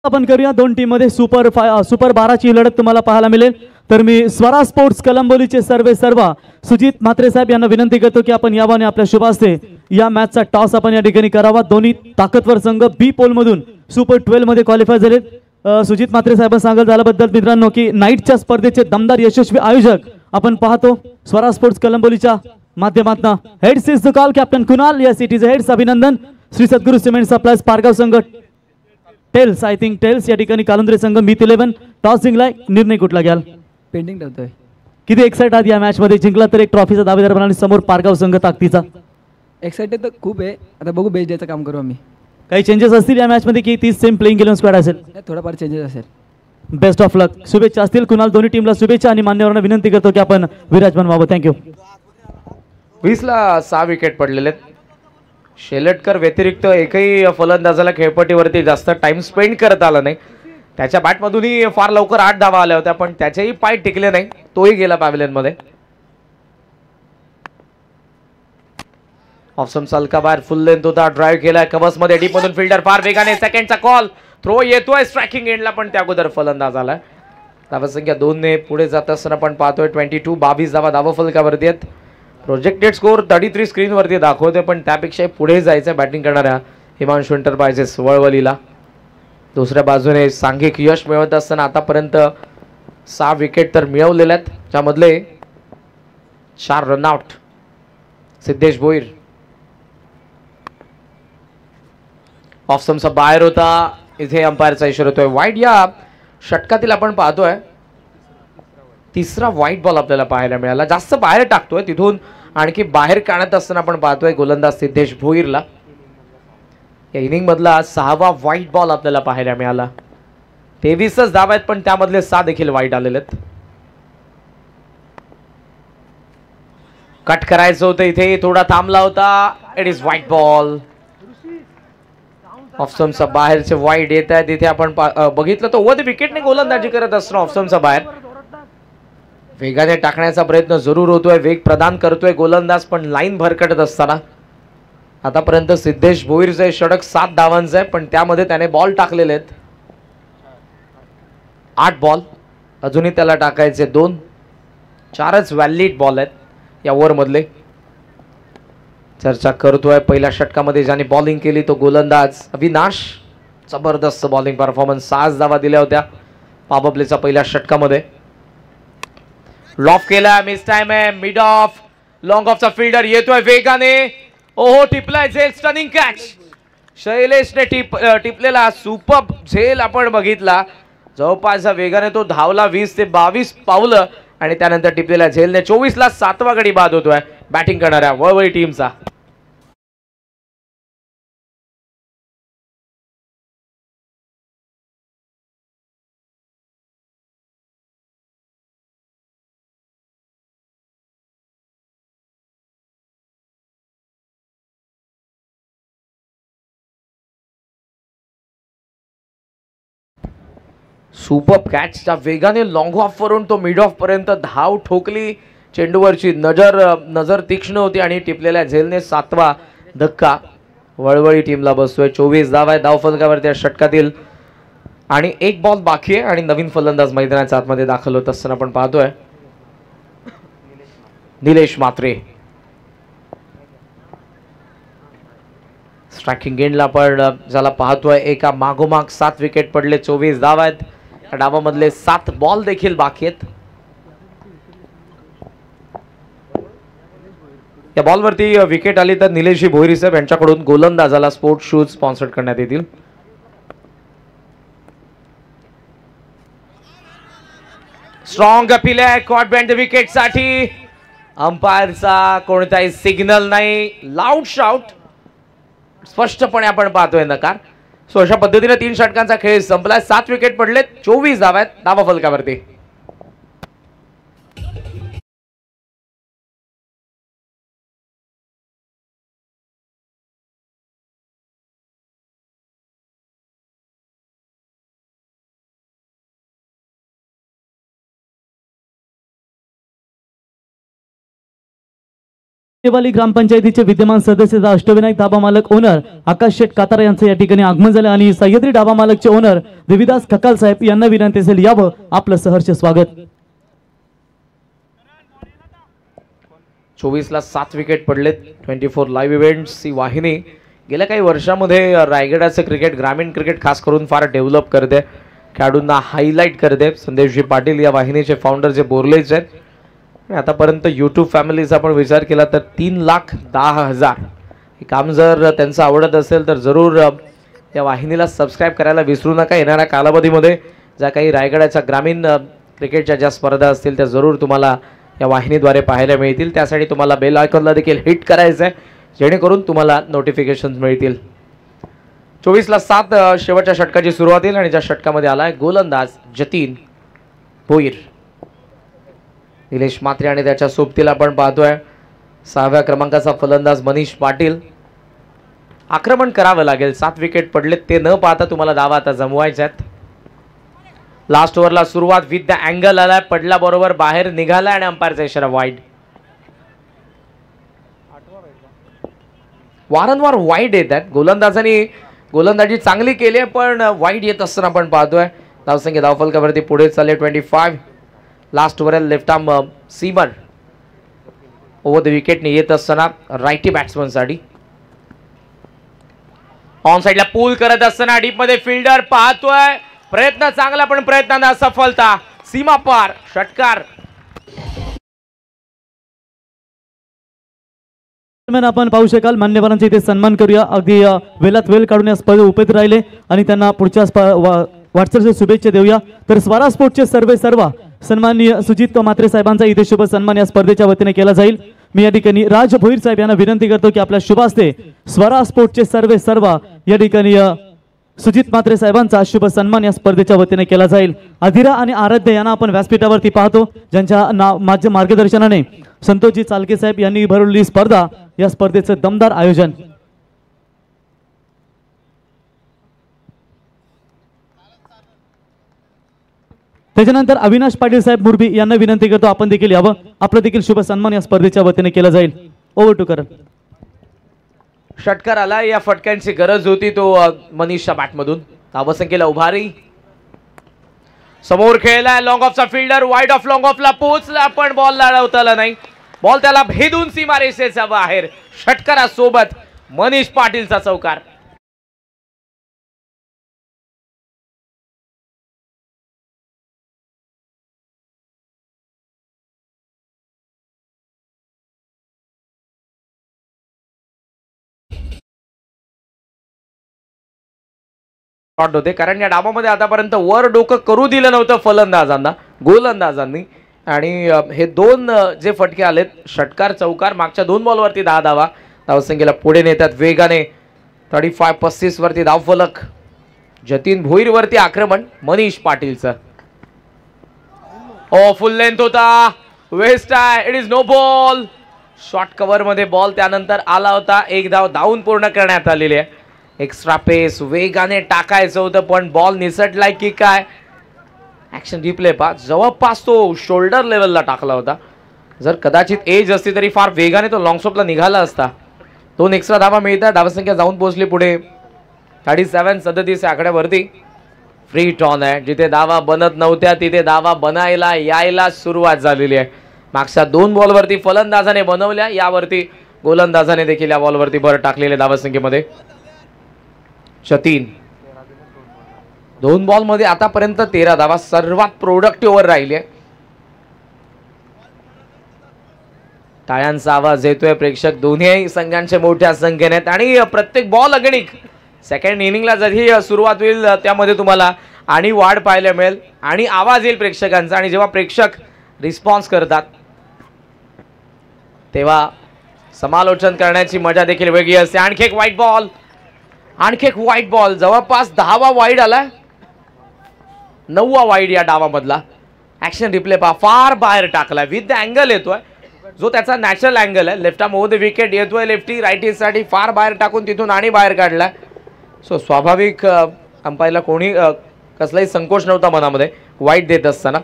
आपण करूया दोन टीम मध्ये सुपर 12ची लढत तुम्हाला पाहायला मिळेल. तर मी स्वरा स्पोर्ट्स कलंबोलीचे सर्वा सुजित म्हात्रे साहेब यांना विनंती करतो की आपण यावाने आपल्या शुभ हस्ते या मॅचचा टॉस आपण या ठिकाणी करावा. दोन्ही ताकदवर संघ बी पोल मधून सुपर 12 मध्ये क्वालिफाय झाले. सुजित म्हात्रे साहेब सांगत झाल्याबद्दल मित्रांनो की नाईटच्या स्पर्धेचे दमदार यशस्वी आयोजक आपण पाहतो स्वरा स्पोर्ट्स कलंबोलीच्या माध्यमातून. Heads is the call captain Kunal. या सिटीचे हेड्स अभिनंदन. श्री सद्गुरू सिमेंट सप्लायज पारगाव संघ टेल्स आय थिंक टेल्स या ठिकाणी कालुंद्रे संघ मीत 11 टॉस जिंकलाय. निर्णय कुठला घ्याल? पेंडिंग ठेवतोय. किती एक्साइट आहात या मॅच मध्ये? जिंकला तर एक ट्रॉफीचा दावेदार बनवणे समोर पारगाव संघ ताकदीचा. एक्साइटेड तर खूप आहे. आता बघू बेस्ट डेचं काम करू आम्ही. काही चेंजेस असतील या मॅच मध्ये की तीच सेम प्लेइंग 11 स्क्वॉड असेल? थोडाफार चेंजेस असेल. बेस्ट ऑफ लक. शुभेच्छा असतील कुणाल. दोन्ही टीमला शुभेच्छा आणि मान्यवरांना विनंती करतो की आपण विराजमान व्हावं. थँक्यू. 20 ला 6 विकेट पडलेले. शेलटकर व्यतिरिक्त एकही फलंदाजाला खेळपट्टीवरती जास्त टाइम स्पेंड करता आला नाही. त्याच्या बॅटमधूनही फार लवकर 8 धावा आल्या होत्या पण त्याचेही पाय टिकले नाही. तोही गेला पॅव्हिलियन मध्ये. ऑप्शन सलका बाहेर फुल लेंथ होता. ड्राईव्ह केलाय कव्हर्स मध्ये डीप मधून फिल्डर फार वेगाने. सेकंडचा कॉल. थ्रो येतोय स्ट्रायकिंग एंडला पण त्या अगोदर फलंदाज आलाय. धावसंख्या 2 ने पुढे जात असताना आपण पाहतोय 22 धावा धावा फलकावरती आहेत. प्रोजेक्टेड स्कोर 33 स्क्रीनवरती दाखवते पण त्यापेक्षा पुढे जायचं बॅटिंग करणाऱ्या हिमांशू एंटरप्राइजेस वळवलीला. दुसऱ्या बाजूने सांघिक यश मिळवत असताना आतापर्यंत 6 विकेट तर मिळवलेल्या आहेत, ज्यामधले 4 रनआउट. सिद्धेश भोईर ऑफ स्टंपचा बाहेर होता. इथे अंपायरचा इशारा होतोय वाईड. या षटकातील आपण पाहतोय तिसरा वाईट बॉल आपल्याला पाहायला मिळाला. जास्त बाहेर टाकतोय तिथून आणखी बाहेर काढत असताना आपण पाहतोय गोलंदाज सिद्धेश भोईरला. या इनिंग मधला 6वा वाईट बॉल आपल्याला पाहायला मिळाला. 23च धावा आहेत पण त्यामधले 6 देखील वाईट आलेले आहेत. कट करायचं होतं इथे, थोडा थांबला होता. इट इज वाईट बॉल. ऑफ स्टंपचा बाहेरचे वाईड येत आहेत. इथे आपण बघितलं तर ओव्हर द विकेटने गोलंदाजी करत असताना ऑफ स्टंपचा बाहेर वेगाने टाकण्याचा प्रयत्न जरूर होतोय. वेग प्रदान करतोय गोलंदाज पण लाईन भरकटत असताना आतापर्यंत सिद्धेश भोईरचे षटक 7 धावांचं आहे पण त्यामध्ये त्याने बॉल टाकलेले आहेत 8 बॉल. अजूनही त्याला टाकायचे 2. 4च व्हॅलिड बॉल आहेत या ओव्हर मधले. चर्चा करतोय पहिल्या षटकामध्ये ज्याने बॉलिंग केली तो गोलंदाज अविनाश. जबरदस्त बॉलिंग परफॉर्मन्स, 6 धावा दिल्या होत्या पॉवर प्लेचा पहिल्या षटकामध्ये. लॉफ केला, मिस टाइम आहे, मिड ऑफ, लॉंग ऑफचा फिल्डर येतोय वेगाने, ओहो टिपलाय झेल, स्टनिंग कॅच. शैलेशने टिपलेला सुपर झेल आपण बघितला, जवळपास वेगाने तो धावला 20 ते 22 पावलं आणि त्यानंतर टिपलेल्या झेलने 24 ला 7वा गडी बाद होतोय बॅटिंग करणाऱ्या वळवळी टीमचा. सुपर कॅचच्या वेगाने लॉंग ऑफ वरून तो मिड ऑफ पर्यंत धाव ठोकली, चेंडूवरची नजर तीक्ष्ण होती आणि टिपलेल्या झेलने 7वा धक्का वळवळी टीमला बसतोय. 24 धावा आहे धाव फलकावरती षटकातील आणि 1 बॉल बाकी आहे आणि नवीन फलंदाज मैदानाच्या आतमध्ये दाखल होत असताना आपण पाहतोय निलेश म्हात्रे. स्ट्रायकिंग एंडला आपण ज्याला पाहतोय एका मागोमाग 7 विकेट पडले, 24 धावा आहेत, डावामधले 7 बॉल देखील बाकी आहेत. या बॉलवरती विकेट आली तर निलेशजी भोईर साहेब यांच्याकडून गोलंदाजाला स्पोर्ट्स शूज स्पॉन्सर करण्यात येतील. स्ट्रॉंग अपील आहे कॉट बँड विकेट साठी, अंपायरचा कोणताही सिग्नल नाही, लाऊड शाउट स्पष्टपणे आपण पाहतोय नकार. सो अशा पद्धतीने 3 षटकांचा खेळ संपला, 7 विकेट पडले, 24 धावा आहेत धावा फलकावरती. वाली ग्रामपंचायतीचे विद्यमान सदस्य अष्टविनायक डाबा मालक ओनर आकाश शेठ कातारा यांचं या ठिकाणी आगमन झालं आणि सह्याद्री डाबा मालकचे ओनर देवीदास खकाल साहेब यांना विनंती असेल यावं आपलं सहर्ष स्वागत. 24 ला 7 विकेट पडलेत. 24 लाईव्ह इव्हेंट्स ही वाहिनी गेल्या काही वर्षामध्ये रायगडाचं क्रिकेट, ग्रामीण क्रिकेट खास करून फार डेव्हलप करते, खेळाडूंना हायलाईट करते. संदेशजी पाटील या वाहिनीचे फाउंडर जे बोरलेच आहेत. आतापर्यंत यूट्यूब फॅमिलीचा आपण विचार केला तर 3,10,000 हे काम जर त्यांचं आवडत असेल तर जरूर या वाहिनीला सबस्क्राईब करायला विसरू नका. येणाऱ्या कालावधीमध्ये ज्या काही रायगडाच्या ग्रामीण क्रिकेटच्या ज्या स्पर्धा असतील त्या जरूर तुम्हाला या वाहिनीद्वारे पाहायला मिळतील. त्यासाठी तुम्हाला बेल आयकॉनला देखील हिट करायचं आहे जेणेकरून तुम्हाला नोटिफिकेशन्स मिळतील. 24 ला 7 शेवटच्या षटकाची सुरुवात येईल आणि ज्या षटकामध्ये आलाय गोलंदाज जतीन भोईर. निलेश म्हात्रे आणि त्याच्या सोबतीला आपण पाहतोय 6व्या क्रमांकाचा फलंदाज मनीष पाटील. आक्रमण करावं लागेल, 7 विकेट पडलेत ते न पाहता तुम्हाला धावा आता जमवायच्या आहेत. लास्ट ओव्हरला सुरुवात विथ द अँगल आलाय, पडला बरोबर बाहेर निघाला आणि अंपायरचा इशारा वाईड. वारंवार वाईड येत आहेत. गोलंदाजांनी गोलंदाजी चांगली केली आहे पण वाईड येत असताना आपण पाहतोय. धावसंख्या धावफलकावरती पुढे चालले 25. Last over left arm seamer over the विकेटने येत असताना रायटी बॅट्समन साठी ऑन साइडला पूल करत असताना डीप मध्ये फिल्डर पाहतोय, प्रयत्न चांगला पण प्रयत्नांना असफलता, सीमा पार षटकार. आपण पाहू शकाल मान्यवरांचा इथे सन्मान करूया. अगदी वेलात वेल काढून या स्पर्धेत उपस्थित राहिले आणि त्यांना पुढच्या वाटचालीच्या शुभेच्छा देऊया. तर स्वरा स्पोर्टचे सर्व सन्माननीय सुजित म्हात्रे साहेबांचा इथे शुभ सन्मान या स्पर्धेच्या वतीने केला जाईल. मी या ठिकाणी राज भोईर साहेब यांना विनंती करतो की आपल्या शुभ हस्ते स्वरा स्पोर्टचे सर्व या ठिकाणी सुजित म्हात्रे साहेबांचा शुभ सन्मान या स्पर्धेच्या वतीने केला जाईल. अधिरा आणि आराध्य यांना आपण व्यासपीठावरती पाहतो ज्यांच्या माझ्या मार्गदर्शनाने संतोषजी चालके साहेब यांनी भरवलेली स्पर्धा, या स्पर्धेचं दमदार आयोजन. त्याच्यानंतर अविनाश पाटील साहेब मुरबी यांना विनंती करतो आपण देखील यावं, आपलं देखील शुभ सन्मान या स्पर्धेच्या वतीने केला जाईल. ओव्हर टू करण. षटकार आला, या फटक्यांची गरज होती तो मनीषच्या बॅटमधून. धावसंख्येला उभारी, समोर खेळलाय लॉंग ऑफचा फिल्डर, वाईड ऑफ लॉंग ऑफला पोहोचला पण बॉल लढवता आला नाही. बॉल त्याला भेदून सीमारेषेच्या बाहेर. षटकारासोबत मनीष पाटीलचा चौकार. शॉट होते, कारण या डावामध्ये आतापर्यंत वर डोकं करू दिलं नव्हतं फलंदाजांना, गोलंदाजांनी. आणि हे दोन जे फटके आलेत, षटकार चौकार, मागच्या 2 बॉलवरती 10 धावा धावसंख्येला पुढे नेतात वेगाने. 35-35 वरती धावफलक. जतीन भोईर वरती आक्रमण मनीष पाटीलचं. ओ फुल लेंथ होता, वेस्ट आहे, it is no ball. Short cover मध्ये बॉल त्यानंतर आला होता. एक धाव धावून पूर्ण करण्यात आलेली आहे. एक्स्ट्रा पेस, वेगाने टाकायचं होतं पण बॉल निसटलाय की काय. ऍक्शन रिप्ले पा, जवळपास तो शोल्डर लेवलला टाकला होता. जर कदाचित एज असती तरी फार वेगाने तो लॉंग स्टॉपला निघाला असता. 2 एक्स्ट्रा धावा मिळतात. धावसंख्या जाऊन पोहोचली पुढे 37-37 आकड्यावरती. फ्री टॉन आहे, जिथे धावा बनत नव्हत्या तिथे धावा बनायला यायला सुरुवात झालेली आहे. मागच्या 2 बॉलवरती फलंदाजाने बनवल्या, यावरती गोलंदाजाने देखील या बॉलवरती भर टाकलेल्या धावसंख्येमध्ये. जतीन 2 बॉलमध्ये आतापर्यंत 13 धावा, सर्वात प्रोडक्टिव्ह ओव्हर राहिली आहे. टाळ्यांचा आवाज येतोय, प्रेक्षक दोन्ही संघांचे मोठ्या संख्येने आहेत आणि प्रत्येक बॉल अगणिक. सेकंड इनिंगला जरी सुरुवात होईल त्यामध्ये तुम्हाला आणि वाढ पाहायला मिळेल आणि आवाज येईल प्रेक्षकांचा. आणि जेव्हा प्रेक्षक रिस्पॉन्स करतात तेव्हा समालोचन करण्याची मजा देखील वेगळी असते. आणखी एक वाईट बॉल, आणखी एक वाईट बॉल, जवळपास 10वा वाईड आला, 9वा वाईड या डावामधला. ऍक्शन रिप्ले पहा, फार बाहेर टाकलाय, विथ द अँगल येतोय जो त्याचा नॅचरल अँगल आहे. Left arm over the wicket येतोय, लेफ्टी राईटी साठी फार बाहेर टाकून तिथून आणि बाहेर काढलाय. सो स्वाभाविक अंपायरला कोणी कसलाही संकोच नव्हता मनामध्ये वाईट देत असताना.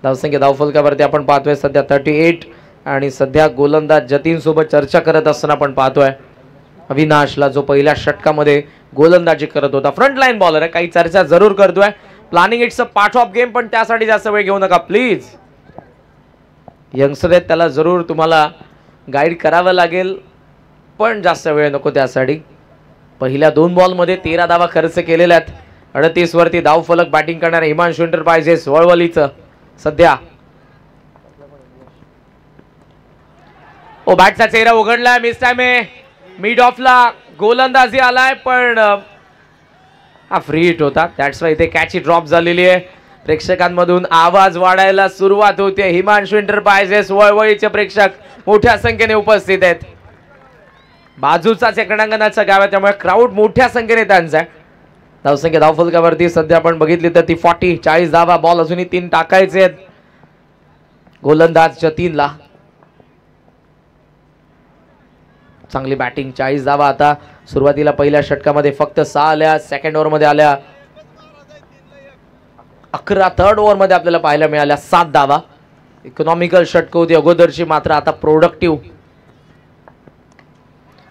धावसंख्या धावफलकावरती आपण पाहतोय सध्या 38 आणि सध्या गोलंदाज जतीन सोबत चर्चा करत असताना आपण पाहतोय अविनाशला, जो पहिल्या षटकामध्ये गोलंदाजी करत होता. फ्रंट लाईन बॉलर आहे, काही चर्चा जरूर करतोय. Planning it's a part of game, पण त्यासाठी जास्त वेळ घेऊ नका प्लीज. यंगस्टर आहेत, त्याला जरूर तुम्हाला गाईड करावं लागेल, पण जास्त वेळ नको त्यासाठी. पहिल्या 2 बॉलमध्ये 13 धावा खर्च केलेल्या आहेत. 38 वरती धावफलक. बॅटिंग करणारे हिमांशु एंटरप्राइजेस वळवलीचं सध्या. ओ बॅटचा चेहरा उघडलाय, मिस टाइम आहे. मिड ऑफला गोलंदाजी आलाय पण हा फ्री हिट होता, दॅट्स वाय इथे कॅच ड्रॉप झालेली आहे. प्रेक्षकांमधून आवाज वाढायला सुरुवात होते. हिमांशु एंटरप्राइजेस वळवळीचे प्रेक्षक मोठ्या संख्येने उपस्थित आहेत. बाजूचाच क्रीडांगणाचा गाव आहे, त्यामुळे क्राऊड मोठ्या संख्येने त्यांचा आहे. धावसंख्या धावफलकावरती सध्या आपण बघितली तर ती 40 धावा. बॉल अजूनही 3 टाकायचे आहेत गोलंदाज जतीनला. चांगली बॅटिंग, 40 धावा. आता सुरुवातीला पहिल्या षटकामध्ये फक्त 6 आल्या, सेकंड ओव्हरमध्ये आल्या 11, थर्ड ओव्हरमध्ये आपल्याला पाहायला मिळाल्या 7 धावा. इकॉनॉमिकल षटक होती अगोदरची, मात्र आता प्रोडक्टिव्ह.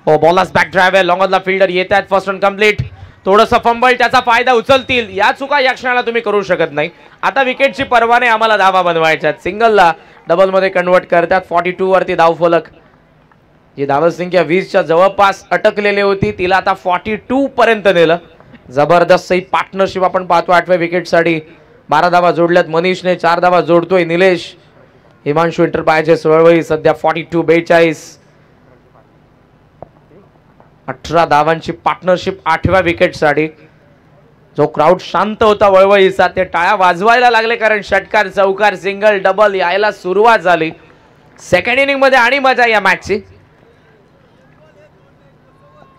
हो बॉलर्स बॅक ड्राइव्ह आहे, लॉंगॉनला फिल्डर येत आहेत. First run complete. थोडंसं फंबल, त्याचा फायदा उचलतील. या चुका या क्षणाला तुम्ही करू शकत नाही. आता विकेटची पर्वा नाही, आम्हाला धावा बनवायच्या आहेत. सिंगलला डबलमध्ये कन्वर्ट करतात. 42 वरती धावफलक. जी धावसंख्या 20च्या जवळपास अटकलेली होती तिला आता 42 पर्यंत नेलं. जबरदस्त पार्टनरशिप आपण पाहतो 8व्या विकेटसाठी. 12 धावा जोडल्यात मनीषने, 4 धावा जोडतोय निलेश. हिमांशु एंटरप्राइजेस वळवळी सध्या 42-42. 18 धावांची पार्टनरशिप 8व्या विकेटसाठी. जो क्राऊड शांत होता वळवळीचा, ते टाळ्या वाजवायला लागले, कारण षटकार चौकार सिंगल डबल यायला सुरुवात झाली. सेकंड इनिंग मध्ये आणि मजा या मॅचची.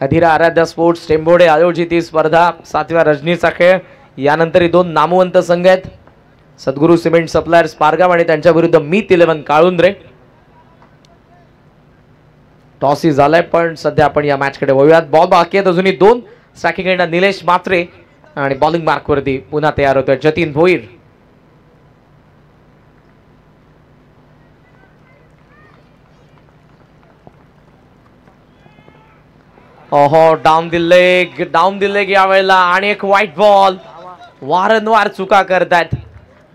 अधिरा आराध्या स्पोर्ट्स टेंभोडे आयोजित ही स्पर्धा 7व्या रजनीचा खेळ. यानंतर 2 नामवंत संघ आहेत, सद्गुरू सिमेंट सप्लायर्स पारगाव आणि त्यांच्या विरुद्ध मीत 11 काळुंद्रे. टॉस ही झालाय, पण सध्या आपण या मॅच कडे वळूयात. बॉल बाकी आहेत अजूनही 2. स्ट्रायकिंग एंड निलेश मात्रे आणि बॉलिंग मार्क वरती पुन्हा तयार होतोय जतीन भोईर. ओहो डाऊन द लेग यावेळेला. आणि एक व्हाईट बॉल. वारंवार चुका करतायत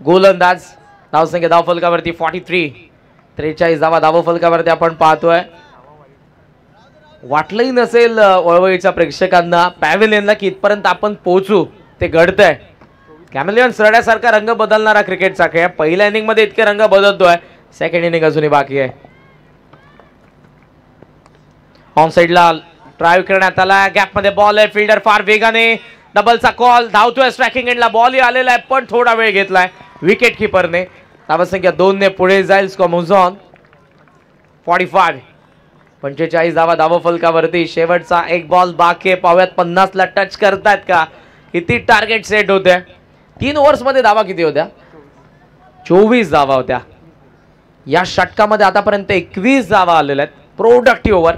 गोलंदाज. धावसंख्या धावफलकावरती 43 धावा धावफलकावरती आपण पाहतोय. वाटलंही नसेल वळवळीच्या प्रेक्षकांना पॅव्हिलियनला की इथपर्यंत आपण पोहोचू, ते घडतंय. कॅमेलियन सरड्यासारखा रंग बदलणारा क्रिकेटचा खेळ. पहिल्या इनिंग मध्ये इतके रंग बदलतोय, सेकंड इनिंग अजूनही बाकी आहे. ऑन साइडला ड्राइव्ह करण्यात आला, गॅप मध्ये बॉल आहे. फिल्डर फार वेगाने डबलचा कॉल, धावतोय स्ट्रायकिंग एंडला, बॉल आलेला आहे पण थोडा वेळ घेतलाय विकेट किपरने. धावसंख्या 2 ने पुढे जाईल. Score moves on 45. 45 धावा धावफलकावरती. शेवटचा एक बॉल बाकी आहे. पाहूयात 50 ला टच करतायत का. किती टार्गेट सेट होते. 3 ओव्हर्स मध्ये धावा किती होत्या. 24 धावा होत्या. या षटकामध्ये आतापर्यंत 21 धावा आलेल्या आहेत. Productive over.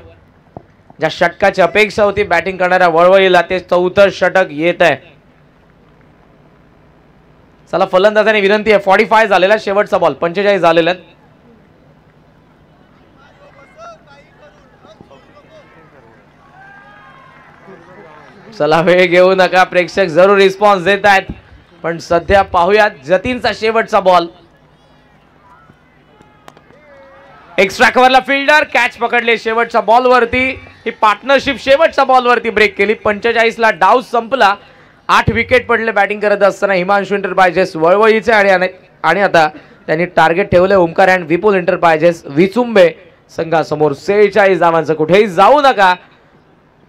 ज्या षटकाची अपेक्षा होती बॅटिंग करणाऱ्या वळवळीला ते 4थं षटक येत आहे. चला फलंदाजाने विनंती आहे. 45 झालेला शेवटचा बॉल. 45 झालेला आहेत. चला वेळ घेऊ नका. प्रेक्षक जरूर रिस्पॉन्स देत आहेत. पण सध्या पाहूयात जतीनचा शेवटचा बॉल. एक्स्ट्रा कव्हरला फिल्डर कॅच पकडले शेवटच्या बॉल वरती. ही पार्टनरशिप शेवटच्या बॉल वरती ब्रेक केली. 45 ला डाव संपला. 8 विकेट पडले बॅटिंग करत असताना हिमांशू एंटरप्राइजेस वळवळीचे आणि आता त्यांनी टार्गेट ठेवले ओमकार अँड विपुल एंटरप्राइजेस विचुंबे संघासमोर. 46 धावांचं. कुठेही जाऊ नका.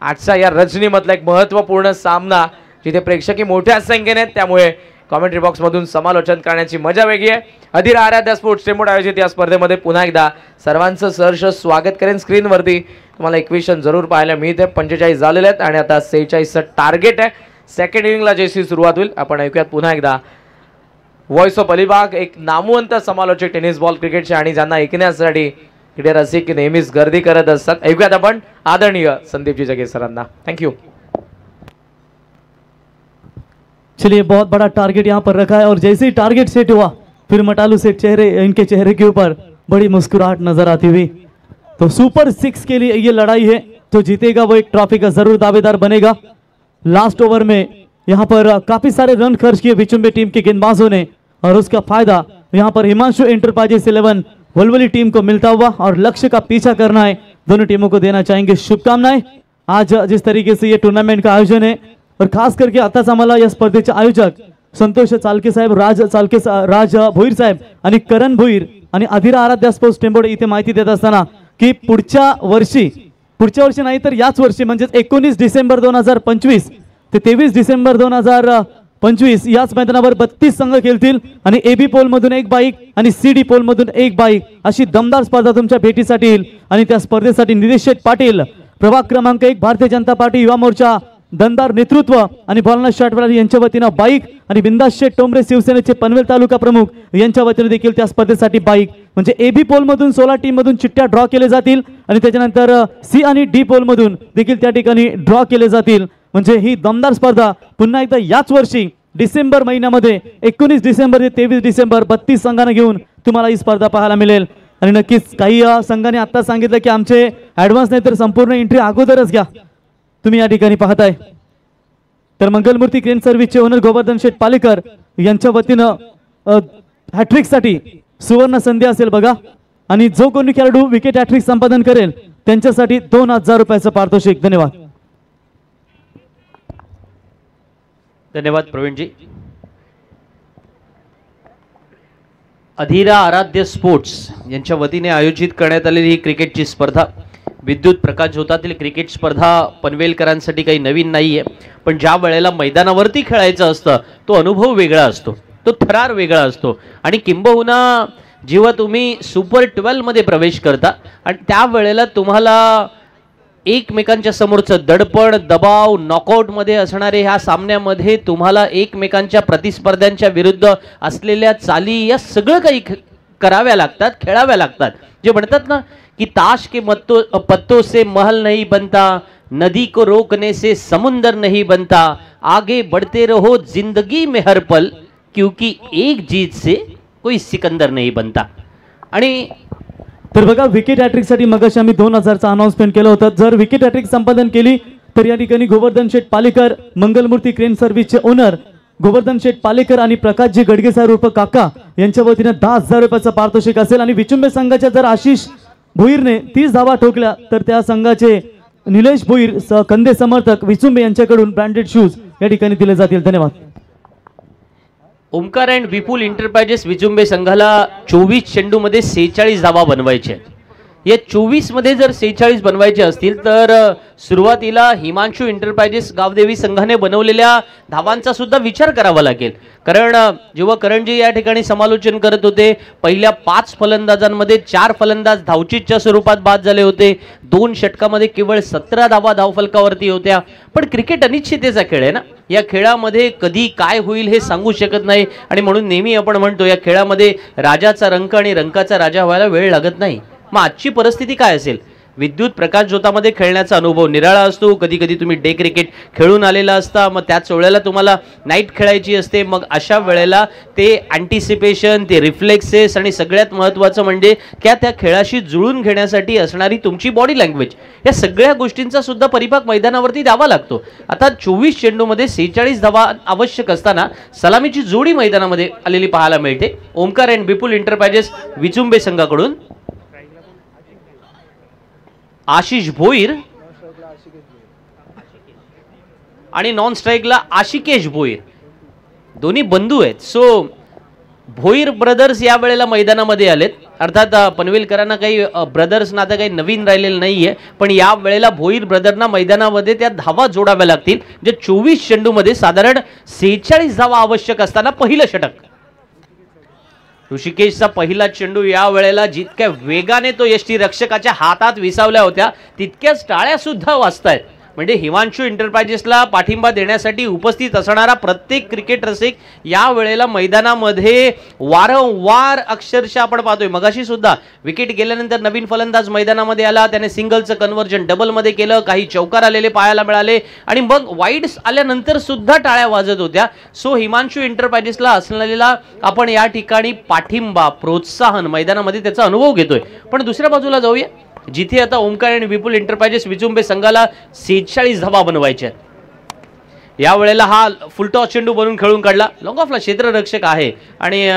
आजच्या या रजनीमधला एक महत्वपूर्ण सामना जिथे प्रेक्षकी मोठ्या संख्येने आहेत त्यामुळे कॉमेंट्री बॉक्स मधून समालोचन करण्याची मजा वेगळी आहे. अधिरा आराध्या स्पोर्ट्स टेम्पोट आयोजित या स्पर्धेमध्ये पुन्हा एकदा सर्वांचं सहर्ष स्वागत करेन. स्क्रीनवरती तुम्हाला इक्वेशन जरूर पाहायला मिळते. 45 झालेले आहेत आणि आता 46चं टार्गेट आहे. सेकंड इनिंगला जशी सुरुवात होईल आपण ऐकूयात पुन्हा एकदा व्हॉइस ऑफ अलिबाग, एक नामवंत समालोचक टेनिस बॉल क्रिकेटचे आणि ज्यांना ऐकण्यासाठी क्रीडा रसिक नेहमीच गर्दी करत असतात. ऐकूयात आपण आदरणीय संदीपजी जगे सरांना. थँक्यू. चलिए बहुत बड़ा टारगेट यहाँ पर रखा है और जैसे ही टारगेट सेट हुआ फिर मटालू से इनके चेहरे के ऊपर बड़ी मुस्कुराहट नजर आती हुई. तो सुपर 6 के लिए ये लड़ाई है. जो जीतेगा वो एक ट्रॉफी का जरूर दावेदार बनेगा. लास्ट ओवर में यहाँ पर काफी सारे रन खर्च किए विचुंबे टीम के गेंदबाजों ने और उसका फायदा यहाँ पर हिमांशु एंटरप्राइजेस 11 वलवली टीम को मिलता हुआ और लक्ष्य का पीछा करना है. दोनों टीमों को देना चाहेंगे शुभकामनाएं. आज जिस तरीके से ये टूर्नामेंट का आयोजन है और खास करके आताच आम्हाला या स्पर्धेचे आयोजक संतोष चालके साहेब, राज भोईर साहेब आणि करण भोईर आणि अधिरा आराध्या स्पोर्ट्स टेम्पोट इथे माहिती देत असताना की पुढच्या वर्षी नाही तर याच वर्षी म्हणजे 19 डिसेंबर 2025 ते 23 डिसेंबर 2025 याच मैदानावर 32 संघ खेळतील आणि एबी पोल मधून 1 बाईक आणि सीडी पोल मधून 1 बाईक अशी दमदार स्पर्धा तुमच्या भेटीसाठी येईल. आणि त्या स्पर्धेसाठी निलेश शेठ पाटील, प्रभाग क्रमांक 1 भारतीय जनता पार्टी युवा मोर्चा, दमदार नेतृत्व आणि भोलानाथ शाटवाडी यांच्या वतीने बाईक आणि बिंदास शेठ टोंबरे शिवसेनेचे पनवेल तालुका प्रमुख यांच्या वतीने देखील त्या स्पर्धेसाठी बाईक म्हणजे एबी पोल मधून 16 टीम मधून चिठ्ठ्या ड्रॉ केले जातील आणि त्याच्यानंतर सी आणि डी पोल मधून देखील त्या ठिकाणी ड्रॉ केले जातील. म्हणजे ही दमदार स्पर्धा पुन्हा एकदा याच वर्षी डिसेंबर महिन्यामध्ये 19 डिसेंबर ते 23 डिसेंबर 32 संघांना घेऊन तुम्हाला ही स्पर्धा पाहायला मिळेल. आणि नक्कीच काही संघांनी आता सांगितलं की आमचे ऍडव्हान्स नाही तर संपूर्ण एंट्री अगोदरच घ्या. तुम्ही या ठिकाणी पाहताय तर मंगलमूर्ती क्रेन सर्व्हिसचे ओनर गोवर्धन शेठ पालेकर यांच्या वतीनं हॅट्रिक साठी सुवर्ण संधी असेल बघा. आणि जो कोणी खेळाडू विकेट हॅट्रिक संपादन करेल त्यांच्यासाठी 2000 रुपयाचं पारितोषिक. धन्यवाद. धन्यवाद प्रवीणजी. अधिरा आराध्य स्पोर्ट्स यांच्या वतीने आयोजित करण्यात आलेली ही क्रिकेटची स्पर्धा विद्युत प्रकाश झोतातील क्रिकेट स्पर्धा पनवेलकरांसाठी काही नवीन नाहीये. पण ज्या वेळेला मैदानावरती खेळायचं असतं तो अनुभव वेगळा असतो, तो थरार वेगळा असतो. आणि किंबहुना जेव्हा तुम्ही सुपर 12 मध्ये प्रवेश करता आणि त्या वेळेला तुम्हाला एकमेकांच्या समोरचं दडपण, दबाव, नॉकआउट मध्ये असणारे ह्या सामन्यामध्ये तुम्हाला एकमेकांच्या प्रतिस्पर्ध्यांच्या विरुद्ध असलेल्या चाली या सगळं काही कराव्या लागतात, खेळाव्या लागतात. जे म्हणतात ना कि ताश के पत्तों से महल नहीं बनता, नदी को रोकने से समुंदर नहीं बनता, आगे बढ़ते रहो जिंदगी में हर पल, क्योंकि एक जीत से कोई सिकंदर नहीं बनता. आणि तर बघा विकेट हॅट्रिक साठी मगाशी आम्ही 2000चा अनाउन्समेंट केलं होतं. जर विकेट हॅट्रिक संपादन केली तर या ठिकाणी गोवर्धन शेठ पालेकर, मंगलमूर्ती क्रेन सर्व्हिसचे ओनर गोवर्धन शेठ पालेकर आणि प्रकाशजी गडगे साहेब उर्फ काका यांच्या वतीने 10,000 रुपयाचं पारितोषिक असेल. आणि विचुंबे संघाच्या जर आशिष भोईरने 30 धावा ठोकल्या तर त्या संघाचे निलेश भोईर कंदे समर्थक विचुंबे यांच्याकडून ब्रँडेड शूज या ठिकाणी दिले जातील. धन्यवाद. ओमकार अँड विपुल एंटरप्राइजेस विचुंबे संघाला 24 चेंडूमध्ये 46 धावा बनवायचे. या 24 मध्ये जर 46 बनवायचे असतील तर सुरुवातीला हिमांशू एंटरप्राइजेस गावदेवी संघाने बनवलेल्या धावांचा सुद्धा विचार करावा लागेल. कारण जेव्हा करणजी या ठिकाणी समालोचन करत होते, पहिल्या 5 फलंदाजांमध्ये 4 फलंदाज धावचीतच्या स्वरूपात बाद झाले होते. 2 षटकामध्ये केवळ 17 धावा धावफलकावरती होत्या. पण क्रिकेट अनिश्चिततेचा खेळ आहे ना, या खेळामध्ये कधी काय होईल हे सांगू शकत नाही. आणि म्हणून नेहमी आपण म्हणतो या खेळामध्ये राजाचा रंक आणि रंकाचा राजा व्हायला वेळ लागत नाही. मग आजची परिस्थिती काय असेल? विद्युत प्रकाश ज्योतामध्ये खेळण्याचा अनुभव निराळा असतो. कधी कधी तुम्ही डे क्रिकेट खेळून आलेला असता, मग त्याच वेळेला तुम्हाला नाईट खेळायची असते. मग अशा वेळेला ते अँटिसिपेशन, ते रिफ्लेक्सेस आणि सगळ्यात महत्त्वाचं म्हणजे त्या खेळाशी जुळून घेण्यासाठी असणारी तुमची बॉडी लँग्वेज, या सगळ्या गोष्टींचा सुद्धा परिपाक मैदानावरती द्यावा लागतो. आता 24 चेंडूमध्ये 46 धावा आवश्यक असताना सलामीची जोडी मैदानामध्ये आलेली पाहायला मिळते. ओमकार अँड विपुल एंटरप्राइजेस विचुंबे संघाकडून आशिष भोईर आणि नॉन स्ट्राईकला आशिकेश भोईर, दोन्ही बंधू आहेत. सो भोईर ब्रदर्स या वेळेला मैदानामध्ये आलेत. अर्थात पनवेलकरांना काही ब्रदर्स नातं काही नवीन राहिलेलं नाहीये, पण या वेळेला भोईर ब्रदरना मैदानामध्ये त्या धावा जोडाव्या लागतील. जे 24 चेंडूमध्ये साधारण 46 धावा आवश्यक असताना पहिलं षटक. ऋषिकेशचा पहिला चेंडू या वेळेला जितक्या वेगाने तो यष्टी रक्षकाच्या हातात विसावल्या होत्या तितक्याच टाळ्या सुद्धा वाजतायत. म्हणजे हिमांशू एंटरप्राइजेसला पाठिंबा देण्यासाठी उपस्थित असणारा प्रत्येक क्रिकेट रसिक या वेळेला मैदानामध्ये वारंवार अक्षरशः आपण पाहतोय. मगाशी सुद्धा विकेट गेल्यानंतर नवीन फलंदाज मैदानामध्ये आला, त्याने सिंगलचं कन्व्हर्जन डबलमध्ये केलं, काही चौकार आलेले पाहायला मिळाले आणि मग वाईड्स आल्यानंतर सुद्धा टाळ्या वाजत होत्या. सो हिमांशू एंटरप्राइजेसला असलेला आपण या ठिकाणी पाठिंबा, प्रोत्साहन मैदानामध्ये त्याचा अनुभव घेतोय. पण दुसऱ्या बाजूला जाऊया, जिथे आता ओमकार आणि विपुल एंटरप्राइजेस विचुंबे संघाला 46 धावा बनवायच्या. या वेळेला हा फुलटॉस चेंडू बनवून खेळून काढला. लॉंग ऑफला क्षेत्ररक्षक आहे आणि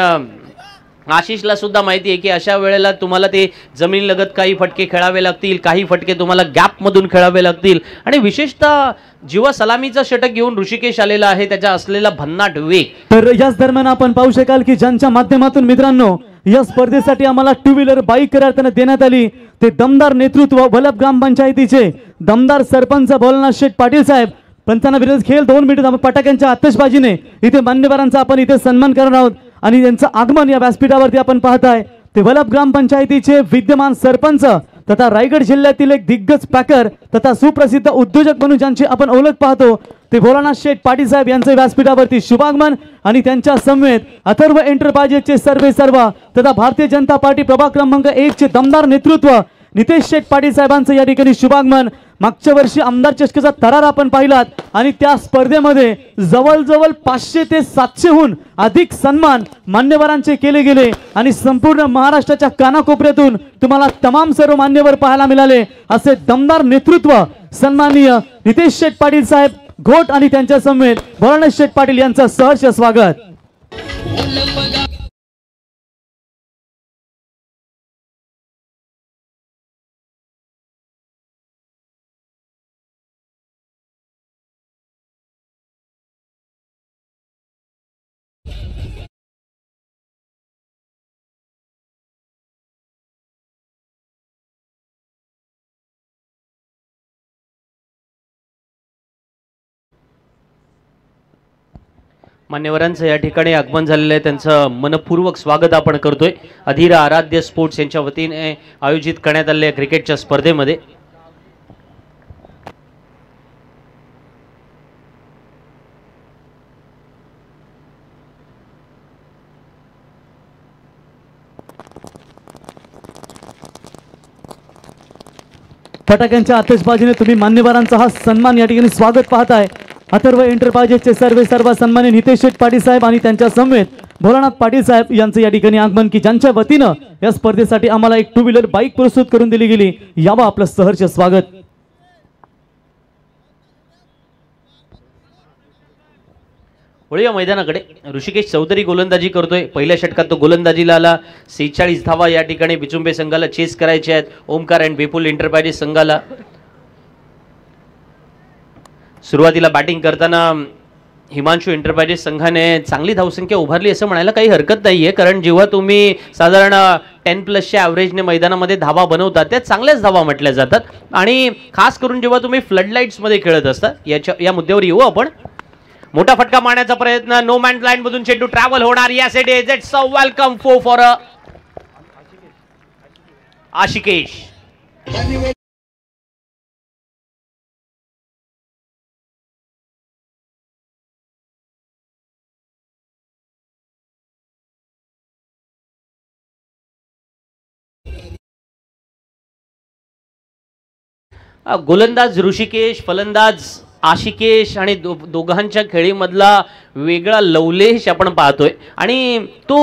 आशिषला सुद्धा माहिती आहे की अशा वेळेला तुम्हाला ते जमिनीलगत काही फटके खेळावे लागतील, काही फटके तुम्हाला गॅपमधून खेळावे लागतील. आणि विशेषतः जेव्हा सलामीचा षटक घेऊन ऋषिकेश आलेला आहे, त्याचा असलेला भन्नाट वेग. तर याच दरम्यान आपण पाहू शकाल की ज्यांच्या माध्यमातून मित्रांनो या स्पर्धेसाठी आम्हाला 2 व्हीलर बाईक करार देण्यात आली, ते दमदार नेतृत्व वलभ ग्रामपंचायतीचे दमदार सरपंच भोलानाथ शेठ पाटील साहेब. पंचांना विरोध खेळ 2 मिनिट फटाक्यांच्या आतषबाजीने इथे मान्यवरांचा आपण इथे सन्मान करणार आहोत. आणि त्यांचं आगमन या व्यासपीठावरती आपण पाहताय ते वलभ ग्रामपंचायतीचे विद्यमान सरपंच तथा रायगड जिल्ह्यातील एक दिग्गज पॅकर तथा सुप्रसिद्ध उद्योजक म्हणून ज्यांची आपण ओळख पाहतो ते भोलानाथ शेठ पाटील साहेब यांचे व्यासपीठावरती शुभागमन. आणि त्यांच्या समवेत अथर्व एंटरप्राइजेसचे सर्व तथा भारतीय जनता पार्टी प्रभाग क्रमांक 1 चे दमदार नेतृत्व नितेश शेठ पाटील साहेबांचं या ठिकाणी शुभागमन. मागच्या वर्षी आमदार चषकाचा थरार आपण पाहिलात आणि त्या स्पर्धेमध्ये जवळजवळ 500 ते 700हून अधिक सन्मान मान्यवरांचे केले गेले आणि संपूर्ण महाराष्ट्राच्या कानाकोपऱ्यातून तुम्हाला तमाम सर्व मान्यवर पाहायला मिळाले. असे दमदार नेतृत्व सन्माननीय नितेश शेठ पाटील साहेब घोट आणि त्यांच्या समवेत भोलानाथ शेठ पाटील यांचं सहर्ष स्वागत. मान्यवरांचं या ठिकाणी आगमन झालेलं आहे, त्यांचं मनपूर्वक स्वागत आपण करतोय. अधिरा आराध्य स्पोर्ट्स यांच्या वतीने आयोजित करण्यात आलेल्या क्रिकेटच्या स्पर्धेमध्ये फटाक्यांच्या आतषबाजीने तुम्ही मान्यवरांचा हा सन्मान या ठिकाणी स्वागत पाहताय. अथर्व एंटरप्राइजेसचे सर्व सन्मानित नितेश शेठ पाटील साहेब आणि त्यांच्या समवेत भोलानाथ पाटील साहेब यांचं या ठिकाणी आगमन की ज्यांच्या वतीनं या स्पर्धेसाठी आम्हाला एक 2 व्हीलर बाईक प्रस्तुत करून दिली गेली. यावं आपलं सहर्ष स्वागत. वळूया मैदानाकडे. ऋषिकेश चौधरी गोलंदाजी करतोय. पहिल्या षटकात तो गोलंदाजीला आला. 46 धावा या ठिकाणी विचुंबे संघाला चेस करायचे आहेत. ओमकार अँड विपुल एंटरप्राइजेस संघाला सुरुवातीला बॅटिंग करताना हिमांशू एंटरप्राइजेस संघाने चांगली धावसंख्या उभारली असं म्हणायला काही हरकत नाहीये, कारण जेव्हा तुम्ही साधारण 10+च्या ॲव्हरेजने मैदानामध्ये धावा बनवतात त्या चांगल्याच धावा म्हटल्या जातात. आणि खास करून जेव्हा तुम्ही फ्लडलाईट्समध्ये खेळत असता या मुद्द्यावर येऊ आपण. मोठा फटका मारण्याचा प्रयत्न, नो मॅन लाईन मधून चेंडू ट्रॅव्हल होणार. Yes it is, it's a welcome for Ashikesh. गोलंदाज ऋषिकेश, फलंदाज आशिकेश आणि दोघांच्या खेळीमधला वेगळा लवलेश आपण पाहतोय. आणि तो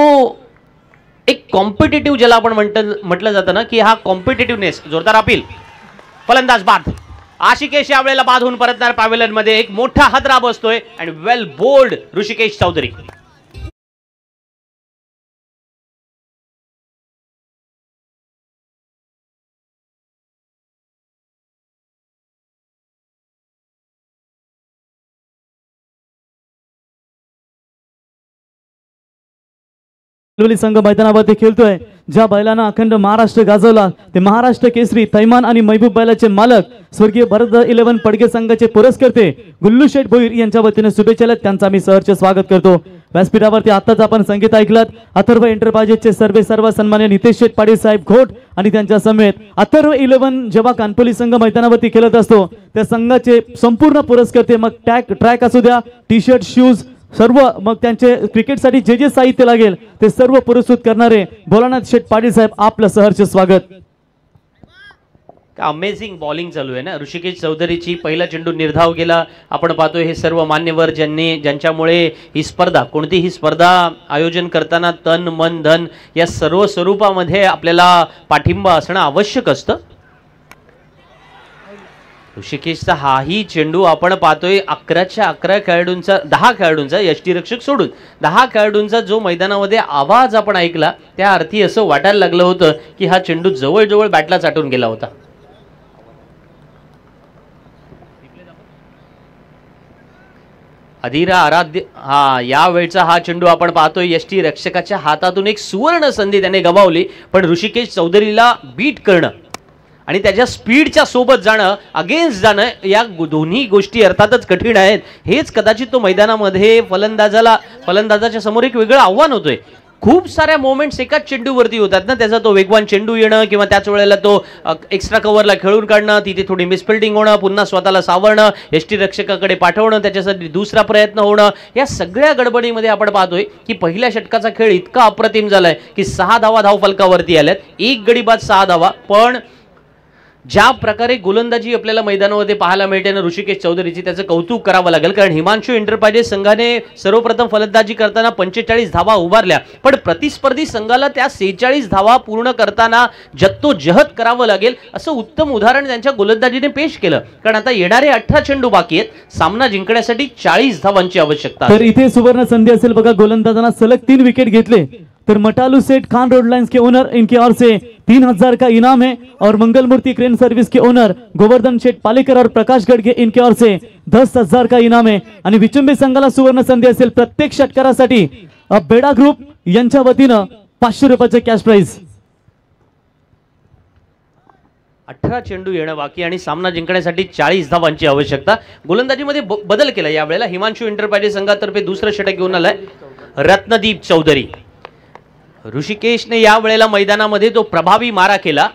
एक कॉम्पिटेटिव्ह ज्याला आपण म्हटलं जातं ना की हा कॉम्पिटेटिव्हनेस. जोरदार अपील, फलंदाज बाद. आशिकेश यावेळेला बाद होऊन परतणार पॅव्हेलियन मध्ये. एक मोठा हादरा बसतोय आणि वेल बोल्ड ऋषिकेश चौधरी. संघ मैदानावरती खेळतोय. ज्या बैलांना अखंड महाराष्ट्र गाजवला ते महाराष्ट्र केसरी थैमान आणि महबूब बैलाचे मालक स्वर्गीय भरत 11 पडगे संघाचे पुरस्कर्ते गुल्लू शेठ भोईर यांच्या वतीने शुभेच्छा. त्यांचा मी सहर्ष स्वागत करतो. व्यासपीठावरती आताच आपण संगीत ऐकलात. अथर्व एंटरप्राइजेसचे सर्व सन्मान्य नितेश शेठ पाटील साहेब घोट आणि त्यांच्या समेत अथर्व 11 जेव्हा कानपोली संघ मैदानावरती खेळत असतो त्या संघाचे संपूर्ण पुरस्कर्ते, मग ट्रॅक असू द्या, टी शर्ट, शूज, सर्व, मग त्यांचे क्रिकेटसाठी जे जे साहित्य लागेल ते सर्व पुरस्कृत करणारे भोलानाथ शेठ पाटील साहेब, आपलं सहर्ष स्वागत. अमेझिंग बॉलिंग चालू आहे ना ऋषिकेश चौधरीची. पहिला चेंडू निर्धाव गेला. आपण पाहतोय हे सर्व मान्यवर ज्यांच्यामुळे ही स्पर्धा, कोणतीही स्पर्धा आयोजन करताना तन मन धन या सर्व स्वरूपामध्ये आपल्याला पाठिंबा असणं आवश्यक असतं. ऋषिकेशचा हाही चेंडू आपण पाहतोय 11 खेळाडूंचा, 10 खेळाडूंचा, यष्टीरक्षक सोडून 10 खेळाडूंचा जो मैदानामध्ये आवाज आपण ऐकला त्या अर्थी असं वाटायला लागलं होतं की हा चेंडू जवळजवळ बॅटला चाटून गेला होता. अधिरा आराध्य यावेळचा हा चेंडू आपण पाहतोय यष्टीरक्षकाच्या हातातून एक सुवर्ण संधी त्याने गमावली. पण ऋषिकेश चौधरीला बीट करणं आणि त्याच्या स्पीडच्या सोबत जाणं, अगेन्स्ट जाणं, या दोन्ही गोष्टी अर्थातच कठीण आहेत. हेच कदाचित तो मैदानामध्ये फलंदाजाच्या समोर एक वेगळं आव्हान होतोय. खूप साऱ्या मोमेंट्स एकाच चेंडूवरती होतात ना. त्याचा तो वेगवान चेंडू येणं किंवा त्याच वेळेला तो एक्स्ट्रा कव्हरला खेळून काढणं, तिथे थोडी मिसफिल्डिंग होणं, पुन्हा स्वतःला सावरणं, यष्टीरक्षकाकडे पाठवणं, त्याच्यासाठी दुसरा प्रयत्न होणं, या सगळ्या गडबडीमध्ये आपण पाहतोय की पहिल्या षटकाचा खेळ इतका अप्रतिम झालाय की 6 धावा धावफलकावरती आल्यात. एक गडी बाद 6 धावा. पण ज्या प्रकारे गोलंदाजी आपल्याला मैदानामध्ये पाहायला मिळते ना ऋषिकेश चौधरीची, त्याचं कौतुक करावं लागेल. कारण हिमांशू एंटरप्राइजेस संघाने सर्वप्रथम फलंदाजी करताना 45 धावा उभारल्या, पण प्रतिस्पर्धी संघाला त्या 46 धावा पूर्ण करताना जद्दोजहद करावं लागेल असं उत्तम उदाहरण त्यांच्या गोलंदाजीने पेश केलं. कारण आता येणारे 18 चेंडू बाकी आहेत. सामना जिंकण्यासाठी 40 धावांची आवश्यकता. तर इथे सुवर्ण संधी असेल बघा. गोलंदाजांना सलग 3 विकेट घेतले तर मटालू सेठ खान रोड लाइन्स के ओनर, इनके ओर से 3000 का इनाम है. और मंगल मूर्ति क्रेन सर्विस के ओनर गोवर्धन शेठ पालेकर और प्रकाश गडगे, इनके ओर से 10,000 का इनाम है. आणि विचुंबी संघाला सुवर्ण संधी असेल प्रत्येक षटकारासाठी बेडा ग्रुप यांच्या वतीनं 500 रुपयाचे कॅश प्राइज. 18 चेंडू येणं बाकी आणि सामना जिंकण्यासाठी 40 धावांची आवश्यकता. गोलंदाजीमध्ये बदल केला यावेळेला. हिमांशू एंटरप्राइजेस संघातर्फे दुसरं षटक घेऊन आलाय रत्नदीप चौधरी. ऋषिकेशने या वेळेला मैदानामध्ये तो प्रभावी मारा केला.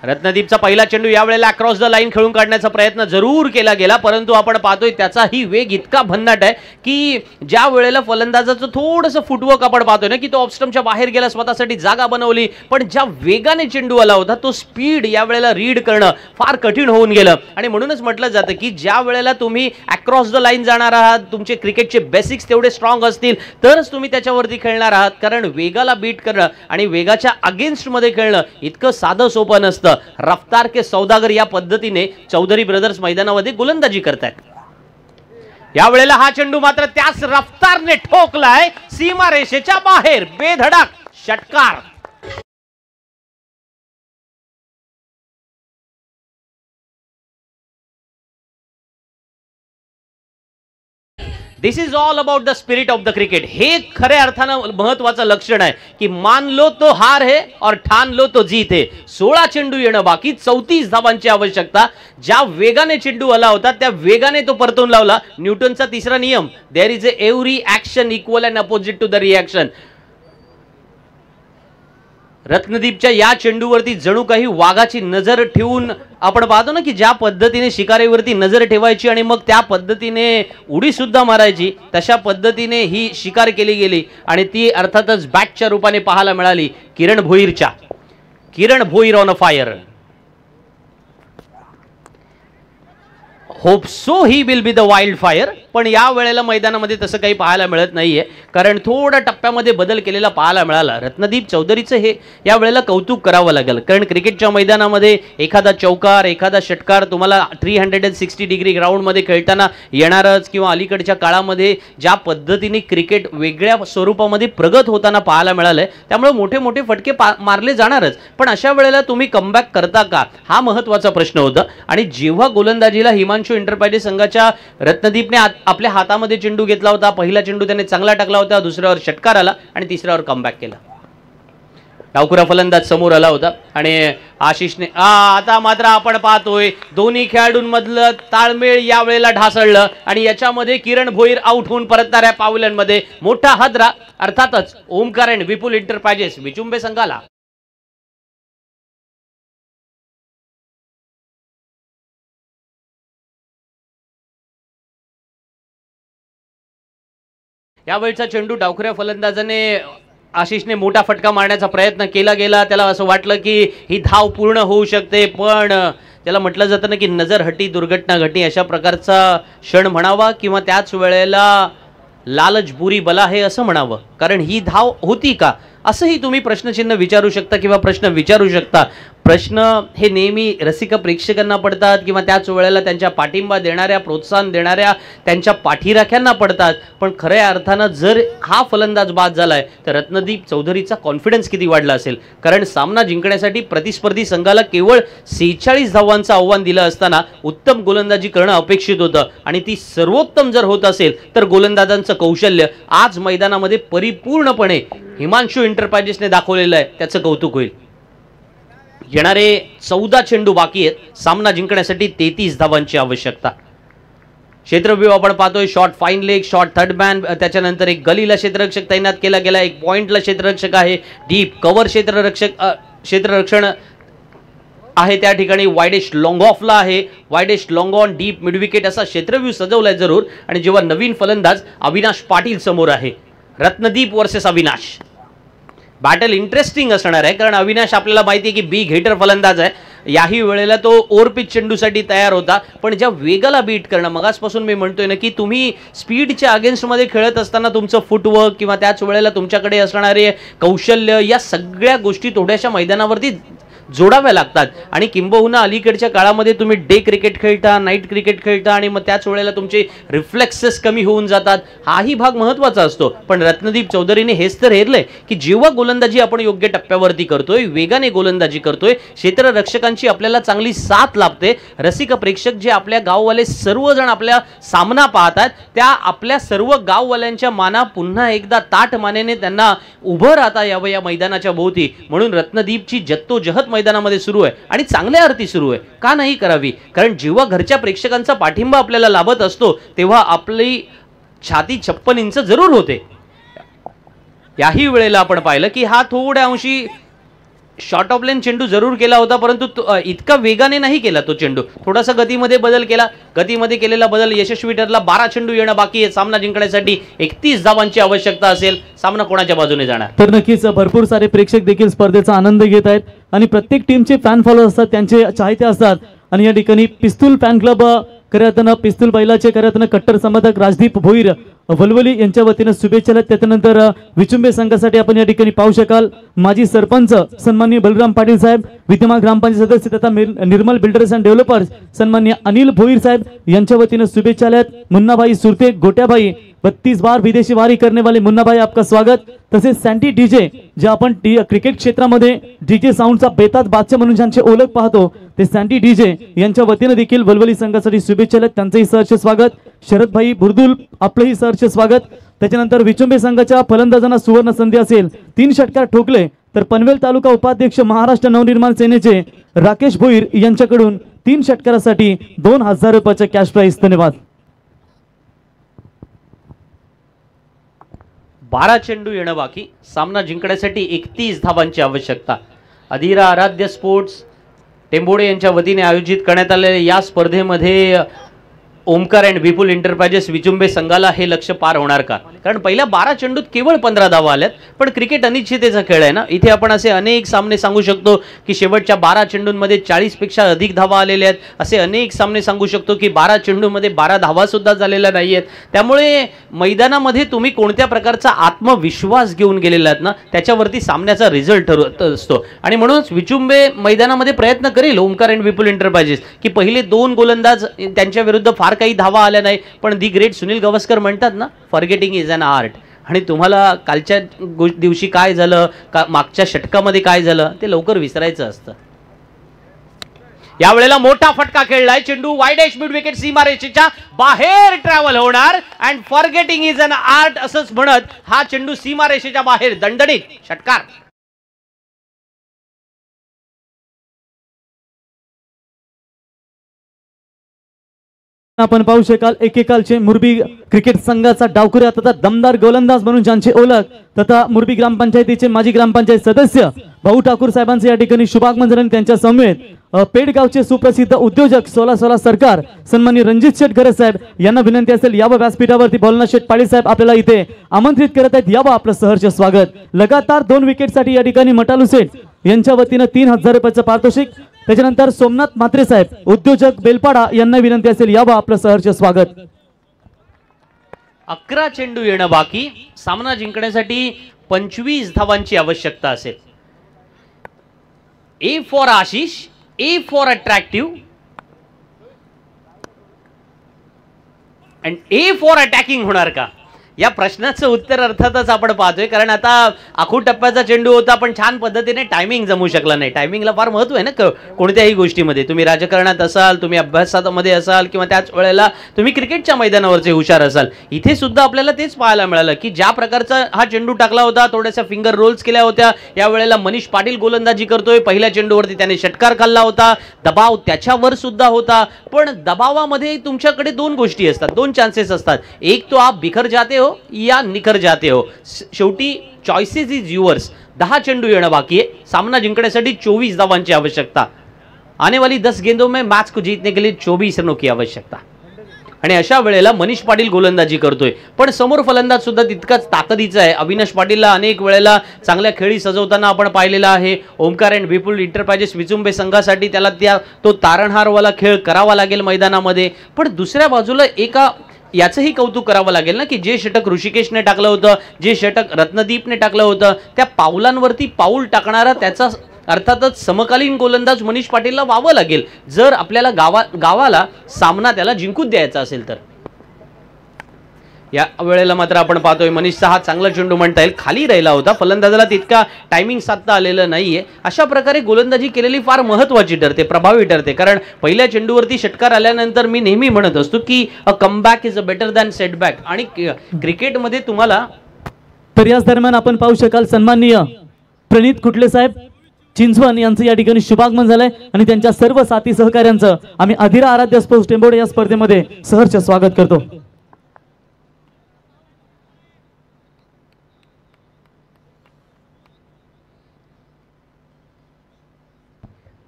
रत्नदीपचा पहिला चेंडू यावेळेला अक्रॉस द लाईन खेळून काढण्याचा प्रयत्न जरूर केला गेला, परंतु आपण पाहतोय त्याचाही वेग इतका भन्नाट आहे की ज्या वेळेला फलंदाजाचं थोडंसं फुटवर्क आपण पाहतोय ना की तो ऑफस्टंपच्या बाहेर गेला, स्वतःसाठी जागा बनवली, पण ज्या वेगाने चेंडू आला होता तो स्पीड यावेळेला रीड करणं फार कठीण होऊन गेलं. आणि म्हणूनच म्हटलं जातं की ज्या वेळेला तुम्ही अक्रॉस द लाईन जाणार आहात, तुमचे क्रिकेटचे बेसिक्स तेवढे स्ट्रॉंग असतील तरच तुम्ही त्याच्यावरती खेळणार आहात. कारण वेगाला बीट करणं आणि वेगाच्या अगेन्स्ट मध्ये खेळणं इतकं साधं सोपं नसतं. रफ्तार के सौदागर या पद्धतीने चौधरी ब्रदर्स मैदानामध्ये गोलंदाजी करतात. या वेळेला हा चेंडू मात्र त्याच रफ्तारने ठोकलाय सीमा रेषेच्या बाहेर. बेधडक षटकार. This is all about the spirit of the cricket. हे खऱ्या अर्थानं महत्वाचं लक्षण आहे की मान लो तो हार है और ठान लो तो जीत है. 16 चेंडू येणं बाकी, 34 धावांची आवश्यकता. ज्या वेगाने चेंडू आला होता त्या वेगाने तो परतून लावला. न्यूटनचा तिसरा नियम, there is every action equal and opposite to the reaction. रत्नदीपच्या या चेंडूवरती जणू काही वाघाची नजर ठेवून आपण पाहतो ना की ज्या पद्धतीने शिकारीवरती नजर ठेवायची आणि मग त्या पद्धतीने उडी सुद्धा मारायची, तशा पद्धतीने ही शिकार केली गेली आणि ती अर्थातच बॅटच्या रूपाने पाहायला मिळाली किरण भोईरच्या. Kiran Bhoir on a fire. Hope so he will be the wild fire. पण या वेळेला मैदानामध्ये तसं काही पाहायला मिळत नाहीये, कारण थोडा टप्प्यामध्ये बदल केलेला पाहायला मिळाला. रत्नदीप चौधरीचं हे या वेळेला कौतुक करावं लागेल, कारण क्रिकेटच्या मैदानामध्ये एखादा चौकार, एखादा षटकार तुम्हाला 360 डिग्री ग्राउंडमध्ये खेळताना येणारच, किंवा अलीकडच्या काळामध्ये ज्या पद्धतीने क्रिकेट वेगळ्या स्वरूपामध्ये प्रगत होताना पाहायला मिळालंय, त्यामुळे मोठे मोठे फटके मारले जाणारच. पण अशा वेळेला तुम्ही कमबॅक करता का, हा महत्वाचा प्रश्न होता. आणि जेव्हा गोलंदाजीला हिमांशू एंटरप्राइजेस संघाच्या रत्नदीपने आपल्या हातामध्ये चेंडू घेतला होता, पहिला चेंडू त्याने चांगला टाकला होता, दुसऱ्यावर षटकार आला आणि तिसऱ्यावर कमबॅक केला. डावखुरा फलंदाज समोर आला होता आणि आशिषने आता मात्र आपण पाहतोय दोन्ही खेळाडूंमधलं ताळमेळ या वेळेला ढासळलं आणि याच्यामध्ये किरण भोईर आउट होऊन परतणाऱ्या पावलांमध्ये मोठा हादरा. अर्थातच ओमकार अँड विपुल एंटरप्राइजेस विचुंबे संघाला यावेळचा चेंडू डावखुऱ्या फलंदाजाने आशिषने मोठा फटका मारण्याचा प्रयत्न केला गेला. त्याला असं वाटलं की ही धाव पूर्ण होऊ शकते, पण त्याला म्हटलं जातं ना की नजर हटी दुर्घटना घटी, अशा प्रकारचा क्षण म्हणावा किंवा त्याच वेळेला लालच बुरी बला आहे असं म्हणावं. कारण ही धाव होती का असंही तुम्ही प्रश्नचिन्ह विचारू शकता किंवा प्रश्न विचारू शकता. प्रश्न हे नेहमी रसिक प्रेक्षकांना पडतात किंवा त्याच वेळेला त्यांच्या पाठिंबा देणाऱ्या, प्रोत्साहन देणाऱ्या त्यांच्या पाठीराख्यांना पडतात. पण खऱ्या अर्थानं जर हा फलंदाज बाद झालाय तर रत्नदीप चौधरीचा कॉन्फिडन्स किती वाढला असेल, कारण सामना जिंकण्यासाठी प्रतिस्पर्धी संघाला केवळ 46 धावांचं आव्हान दिलं असताना उत्तम गोलंदाजी करणं अपेक्षित होतं आणि ती सर्वोत्तम जर होत असेल तर गोलंदाजांचं कौशल्य आज मैदानामध्ये परिपूर्णपणे हिमांशू एंटरप्राइजेसने दाखवलेलं आहे, त्याचं कौतुक होईल. येणारे 14 चेंडू बाकी आहेत. सामना जिंकण्यासाठी 33 धावांची आवश्यकता. क्षेत्रव्यूह आपण पाहतोय, short fine leg, short third man, त्याच्यानंतर एक गलीला क्षेत्ररक्षक तैनात केला गेला, एक पॉइंटला क्षेत्ररक्षक आहे, डीप कव्हर क्षेत्ररक्षण आहे त्या ठिकाणी, वायडेस्ट लॉंग ऑफला आहे, widest long on, deep mid wicket असा क्षेत्रव्यूह सजवलाय जरूर. आणि जेव्हा नवीन फलंदाज अविनाश पाटील समोर आहे, Ratnadeep versus Avinash. Battle interesting असणार आहे, कारण अविनाश आपल्याला माहिती आहे की बिग हिटर फलंदाज आहे. याही वेळेला तो ओव्हरपिच चेंडूसाठी तयार होता, पण ज्या वेगाला बीट करणं, मगासपासून मी म्हणतोय ना की तुम्ही स्पीडच्या अगेन्स्टमध्ये खेळत असताना तुमचं फुटवर्क किंवा त्याच वेळेला तुमच्याकडे असणारे कौशल्य, या सगळ्या गोष्टी थोड्याशा मैदानावरती जोडाव्या लागतात. आणि किंबहुना अलीकडच्या काळामध्ये तुम्ही डे क्रिकेट खेळता, नाईट क्रिकेट खेळता आणि मग त्याच वेळेला तुमचे रिफ्लेक्सेस कमी होऊन जातात. हाही भाग महत्त्वाचा असतो. पण रत्नदीप चौधरीने हेच तर हेरलंय की जेव्हा गोलंदाजी आपण योग्य टप्प्यावरती करतोय, वेगाने गोलंदाजी करतोय, क्षेत्ररक्षकांची आपल्याला चांगली साथ लाभते, रसिक प्रेक्षक जे आपल्या गाववाले सर्वजण आपल्या सामना पाहतात, त्या आपल्या सर्व गाववाल्यांच्या माना पुन्हा एकदा ताठ मानेने त्यांना उभं राहता यावं या मैदानाच्या भोवती. म्हणून रत्नदीपची जद्दोजहद मैदानामध्ये सुरू आहे आणि चांगल्या अर्थी सुरू आहे. का नाही करावी, कारण जेव्हा घरच्या प्रेक्षकांचा पाठिंबा आपल्याला लाभत असतो तेव्हा आपली छाती 56 इंच जरूर होते. याही वेळेला आपण पाहिलं की हा थोड्या अंशी शॉर्ट ऑफ लेन चेंडू जरूर केला होता, परंतु इतका वेगाने नाही केला तो चेंडू, थोडासा गतीमध्ये बदल केला. गतीमध्ये केलेला बदल यशस्वी ठरला. 12 चेंडू येणं बाकी आहे. सामना जिंकण्यासाठी 31 धावांची आवश्यकता असेल. सामना कोणाच्या बाजूने जाणार, तर नक्कीच भरपूर सारे प्रेक्षक देखील स्पर्धेचा आनंद घेत आहेत आणि प्रत्येक टीमचे फॅन फॉलोअर्स असतात, त्यांचे चाहते असतात. आणि या ठिकाणी पिस्तूल फॅन क्लब खऱ्या पिस्तूल बैलाचे खऱ्या कट्टर समर्थक राजदीप भोईर वलवली यांच्या वतीने शुभेच्छा. त्याच्यानंतर विचुंबे संघासाठी आपण या ठिकाणी पाहू शकाल माजी सरपंच सन्माननीय बलराम पाटील साहेब, विद्यमान ग्रामपंचायत सदस्य तथा निर्मल बिल्डर्स अँड डेव्हलपर्स सन्माननीय अनिल भोईर साहेब यांच्या वतीने शुभेच्छा आल्यात. मुन्नाभाई सुरते गोट्याभाई 32 बार विदेशी वारी करने वाले मुन्ना भाई आपका स्वागत. तसेच सॅन्टी डीजे जे आपण क्रिकेट क्षेत्रामध्ये डीजे साऊंडचा बेताज बादशाह म्हणून ज्यांची ओळख पाहतो ते सॅन्टी डीजे यांच्या वतीने देखील वलवली संघासाठी शुभेच्छा, त्यांचंही सहर्ष स्वागत. शरदभाई बुर्दुल आपलंही सहर्ष स्वागत. त्याच्यानंतर विचुंबे संघाच्या फलंदाजांना सुवर्ण संधी असेल. 3 षटकार ठोकले तर पनवेल तालुका उपाध्यक्ष महाराष्ट्र नवनिर्माण सेनेचे राकेश भोईर यांच्याकडून 3 षटकारासाठी 2000 रुपयाचे कॅश प्राइज. धन्यवाद. 12 चेंडू येणं बाकी. सामना जिंकण्यासाठी 31 धावांची आवश्यकता. अधिरा आराध्य स्पोर्ट्स टेंबोडे यांच्या वतीने आयोजित करण्यात आलेल्या या स्पर्धेमध्ये ओमकार अँड विपुल एंटरप्राइजेस विचुंबे संघाला हे लक्ष्य पार होणार का? कारण पहिल्या 12 चेंडूत केवळ 15 धावा आल्यात. पण क्रिकेट अनिश्चिततेचा खेळ आहे ना. इथे आपण असे अनेक सामने सांगू शकतो की शेवटच्या 12 चेंडूंमध्ये 40 पेक्षा अधिक धावा आलेल्या आहेत. असे अनेक सामने सांगू शकतो की 12 चेंडूमध्ये 12 धावा सुद्धा झालेल्या नाही आहेत. त्यामुळे मैदानामध्ये तुम्ही कोणत्या प्रकारचा आत्मविश्वास घेऊन गेलेला आहात ना, त्याच्यावरती सामन्याचा रिझल्ट ठरत असतो. आणि म्हणूनच विचुंबे मैदानामध्ये प्रयत्न करेल ओमकार अँड विपुल एंटरप्राइजेस की पहिले 2 गोलंदाज त्यांच्या विरुद्ध फार काही धावा आल्या नाही. पण दी ग्रेट सुनील गावस्कर म्हणतात ना, फॉरगेटिंग इज अन आर्ट. आणि तुम्हाला कालच्या दिवशी काय झालं, मागच्या षटकामध्ये काय झालं ते लवकर विसरायचं असतं. यावेळेला मोठा फटका खेळलाय. चेंडू वाईड एज मिड विकेट सीमारेषेच्या बाहेर ट्रॅव्हल होणार. And forgetting is an art असंच म्हणत हा चेंडू सीमारेषेच्या बाहेर दणदणीत षटकार. आपण पाहू शकाल एकेकालचे मुरबी क्रिकेट संघाचा डावखुऱ्या तथा दमदार गोलंदाज म्हणून ज्यांची ओळख तथा मुरबी ग्रामपंचायतीचे माजी ग्रामपंचायत सदस्य भाऊ ठाकूर साहेबांचे या ठिकाणी शुभागमन झाले. त्यांच्या समवेत पेडगावचे सुप्रसिद्ध उद्योजक 16 सरकार सन्माननीय रणजित शेठ घरे साहेब यांना विनंती असेल यावं व्यासपीठावरती. भोलनाथ शेठ पाटील साहेब आपल्याला इथे आमंत्रित करत आहेत. यावं आपलं सहर्ष स्वागत. लगातार 2 विकेटसाठी या ठिकाणी मटालू सेठ यांच्या वतीनं 3000 रुपयाचं पारितोषिक. त्याच्यानंतर सोमनाथ म्हात्रे साहेब उद्योजक बेलपाडा यांना विनंती असेल यावं आपलं सहर्ष स्वागत. 11 चेंडू येणं बाकी. सामना जिंकण्यासाठी 25 धावांची आवश्यकता असेल. A for Ashish, A for attractive and A for attacking होणार का? या प्रश्नाचं उत्तर अर्थातच आपण पाहतोय. कारण आता आखूड टप्प्याचा चेंडू होता पण छान पद्धतीने टायमिंग जमू शकला नाही. टायमिंगला फार महत्व आहे ना कोणत्याही गोष्टीमध्ये. तुम्ही राजकारणात असाल, तुम्ही अभ्यासामध्ये असाल किंवा त्याच वेळेला तुम्ही क्रिकेटच्या मैदानावरचे हुशार असाल. इथे सुद्धा आपल्याला तेच पाहायला मिळालं की ज्या प्रकारचा हा चेंडू टाकला होता, थोड्याशा फिंगर रोल्स केल्या होत्या. यावेळेला मनीष पाटील गोलंदाजी करतोय. पहिल्या चेंडूवरती त्याने षटकार खाल्ला होता. दबाव त्याच्यावर सुद्धा होता. पण दबावामध्ये तुमच्याकडे 2 गोष्टी असतात, 2 चान्सेस असतात. एक तो आप बिखर जाते हो या निखर जाते हो. शेवटी चॉइसेस इज युअर्स. 10 चेंडू येणं बाकी आहे. सामना जिंकण्यासाठी 24 धावांची आवश्यकता. आने वाली 10 गेंदों में मैच को जीतने के लिए 24 रनों की आवश्यकता. आणि अशा वेळेला मनीष पाटील गोलंदाजी करतोय. पण समोर फलंदाज सुद्धा तितकाच ताकदीचा आहे. अविनाश पाटीलला अनेक वेळेला चांगल्या खेळी सजवताना आपण पाहिलेला आहे. ओमकार अँड विपुल एंटरप्राइजेस विचुंबे संघासाठी त्याला तो तारणहारवाला खेळ करावा लागेल मैदानामध्ये. पण दुसऱ्या बाजूला एका याचंही कौतुक करावं लागेल ना की जे षटक ऋषिकेशने टाकलं होतं, जे षटक रत्नदीपने टाकलं होतं, त्या पाऊलांवरती पाऊल टाकणारा त्याचा अर्थातच समकालीन गोलंदाज मनीष पाटीलला व्हावं लागेल जर आपल्याला गावाला सामना त्याला जिंकूच द्यायचा असेल तर. या वेळेला मात्र आपण पाहतोय मनीषचा हा चांगला चेंडू म्हणता येईल खाली राहिला होता. फलंदाजाला तितका टायमिंग साधता आलेलं नाहीये. अशा प्रकारे गोलंदाजी केलेली फार महत्त्वाची ठरते, प्रभावी ठरते. कारण पहिल्या चेंडूवरती षटकार आल्यानंतर मी नेहमी म्हणत असतो की a comeback is a better than setback. आणि क्रिकेटमध्ये तुम्हाला तर याच दरम्यान आपण पाहू शकाल सन्माननीय प्रणित कुटले साहेब चिंचवण यांचं या ठिकाणी शुभागमन झालंय आणि त्यांच्या सर्व साथी सहकार्यांचं आम्ही अधिरा आराध्य स्पोर्ट्स टेंबोडे या स्पर्धेमध्ये सहर्ष स्वागत करतो.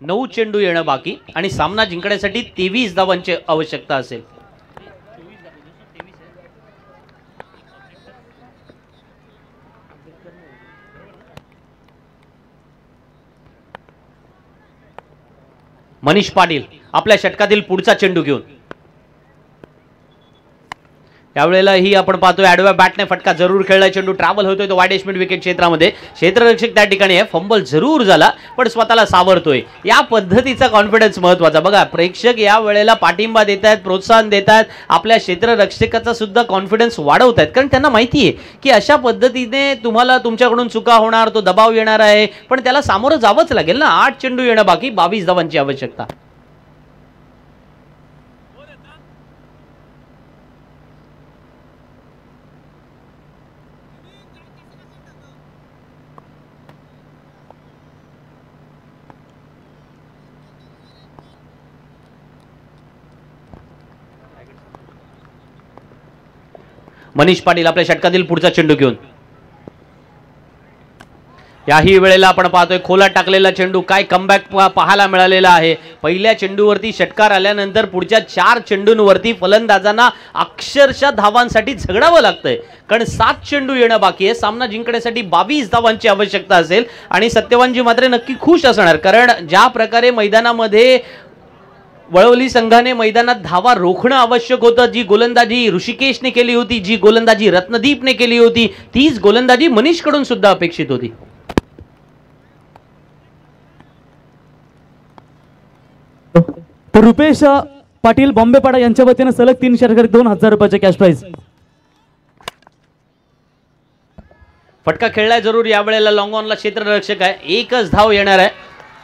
9 चेंडू येणं बाकी आणि सामना जिंकण्यासाठी 23 धावांची आवश्यकता असेल. मनीष पाटील आपल्या षटकातील पुढचा चेंडू घेऊन यावेळेला ही आपण पाहतोय आडव्या बॅटने फटका जरूर खेळला. चेंडू ट्रॅव्हल होतोय तो वाईड मिड विकेट क्षेत्रामध्ये. क्षेत्ररक्षक त्या ठिकाणी आहे. फंबल जरूर झाला पण स्वतःला सावरतोय. या पद्धतीचा कॉन्फिडन्स महत्वाचा. बघा प्रेक्षक या वेळेला पाठिंबा देत आहेत, प्रोत्साहन देत आहेत, आपल्या क्षेत्ररक्षकाचा सुद्धा कॉन्फिडन्स वाढवत आहेत. कारण त्यांना माहिती आहे की अशा पद्धतीने तुम्हाला तुमच्याकडून चुका होणार, तो दबाव येणार आहे पण त्याला सामोरं जावंच लागेल ना. 8 चेंडू येणं बाकी, 22 धावांची आवश्यकता. मनीष पाटील आपल्या षटकातील पुढचा चेंडू घेऊन. याही वेळेला आपण पाहतोय खोला टाकलेला चेंडू, काय कमबॅक पाहायला मिळालेला आहे. पहिल्या चेंडूवरती षटकार आल्यानंतर पुढच्या 4 चेंडूंवरती फलंदाजांना अक्षरशः धावांसाठी झगडावं लागतंय, कारण 7 चेंडू येणं बाकी आहे. सामना जिंकण्यासाठी 22 धावांची आवश्यकता असेल आणि सत्यवानजी मात्र नक्की खुश असणार, कारण ज्या प्रकारे मैदानामध्ये वळवली संघाने मैदानात धावा रोखणं आवश्यक होतं, जी गोलंदाजी ऋषिकेशने केली होती, जी गोलंदाजी रत्नदीपने केली होती, तीच गोलंदाजी मनीषकडून सुद्धा अपेक्षित होती. तर रुपेश पाटील बॉम्बेपाडा यांच्या वतीने सलग 3 षटकार 2000 रुपयाचे कॅश प्राइज. फटका खेळलाय जरूर यावेळेला. लॉंग ऑनला क्षेत्ररक्षक आहे, एकच धाव येणार आहे.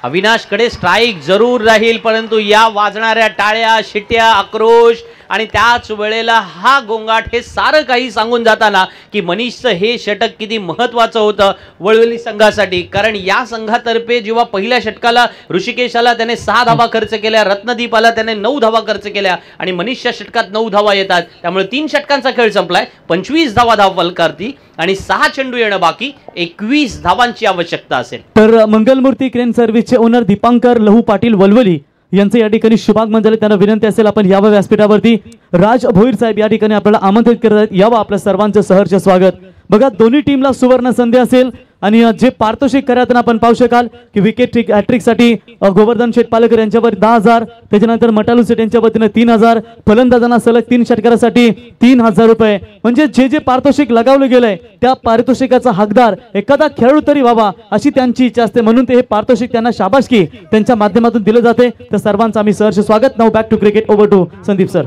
अविनाशकडे स्ट्राईक जरूर राहील, परंतु या वाजणाऱ्या टाळ्या, शिट्या, आक्रोश आणि त्याच वेळेला हा गोंगाट हे सारं काही सांगून जाताना की मनीषचं हे षटक किती महत्त्वाचं होतं वळवली संघासाठी. कारण या संघातर्फे जेव्हा पहिल्या षटकाला ऋषिकेशाला त्याने 6 धावा खर्च केल्या, रत्नदीपाला त्याने 9 धावा खर्च केल्या आणि मनीषच्या षटकात 9 धावा येतात. त्यामुळे 3 षटकांचा खेळ संपलाय. 25 धावा फलकार्थी आणि 6 चेंडू येणं बाकी. 21 धावांची आवश्यकता असेल. तर मंगलमूर्ती क्रेन सर्व्हिसचे ओनर दीपांकर लहू पाटील वलवली यांचं या ठिकाणी शुभागमन झाले. त्यांना विनंती असेल आपण यावं व्यासपीठावरती. राज भोईर साहेब या ठिकाणी आपल्याला आमंत्रित करत आहेत, यावं आपल्या सर्वांचं सहर्ष स्वागत. बघा दोन्ही टीमला सुवर्ण संधी असेल आणि जे पारितोषिक करताना आपण पाहू शकाल की विकेट हॅट्रिक साठी गोवर्धन शेठ पालकर यांच्यावर 10,000, त्याच्यानंतर मटालू शेठ यांच्या वतीने 3,000, फलंदाजांना सलग 3 षटकारासाठी 3,000 रुपये. म्हणजे जे जे पारितोषिक लगावलं गेलंय त्या पारितोषिकाचा हकदार एखादा खेळाडू तरी व्हावा अशी त्यांची इच्छा असते, म्हणून ते हे पारितोषिक त्यांना शाबासकी त्यांच्या माध्यमातून दिलं जाते. तर सर्वांचं आम्ही सहर्ष स्वागत. Now back to cricket. Over to Sandeep sir.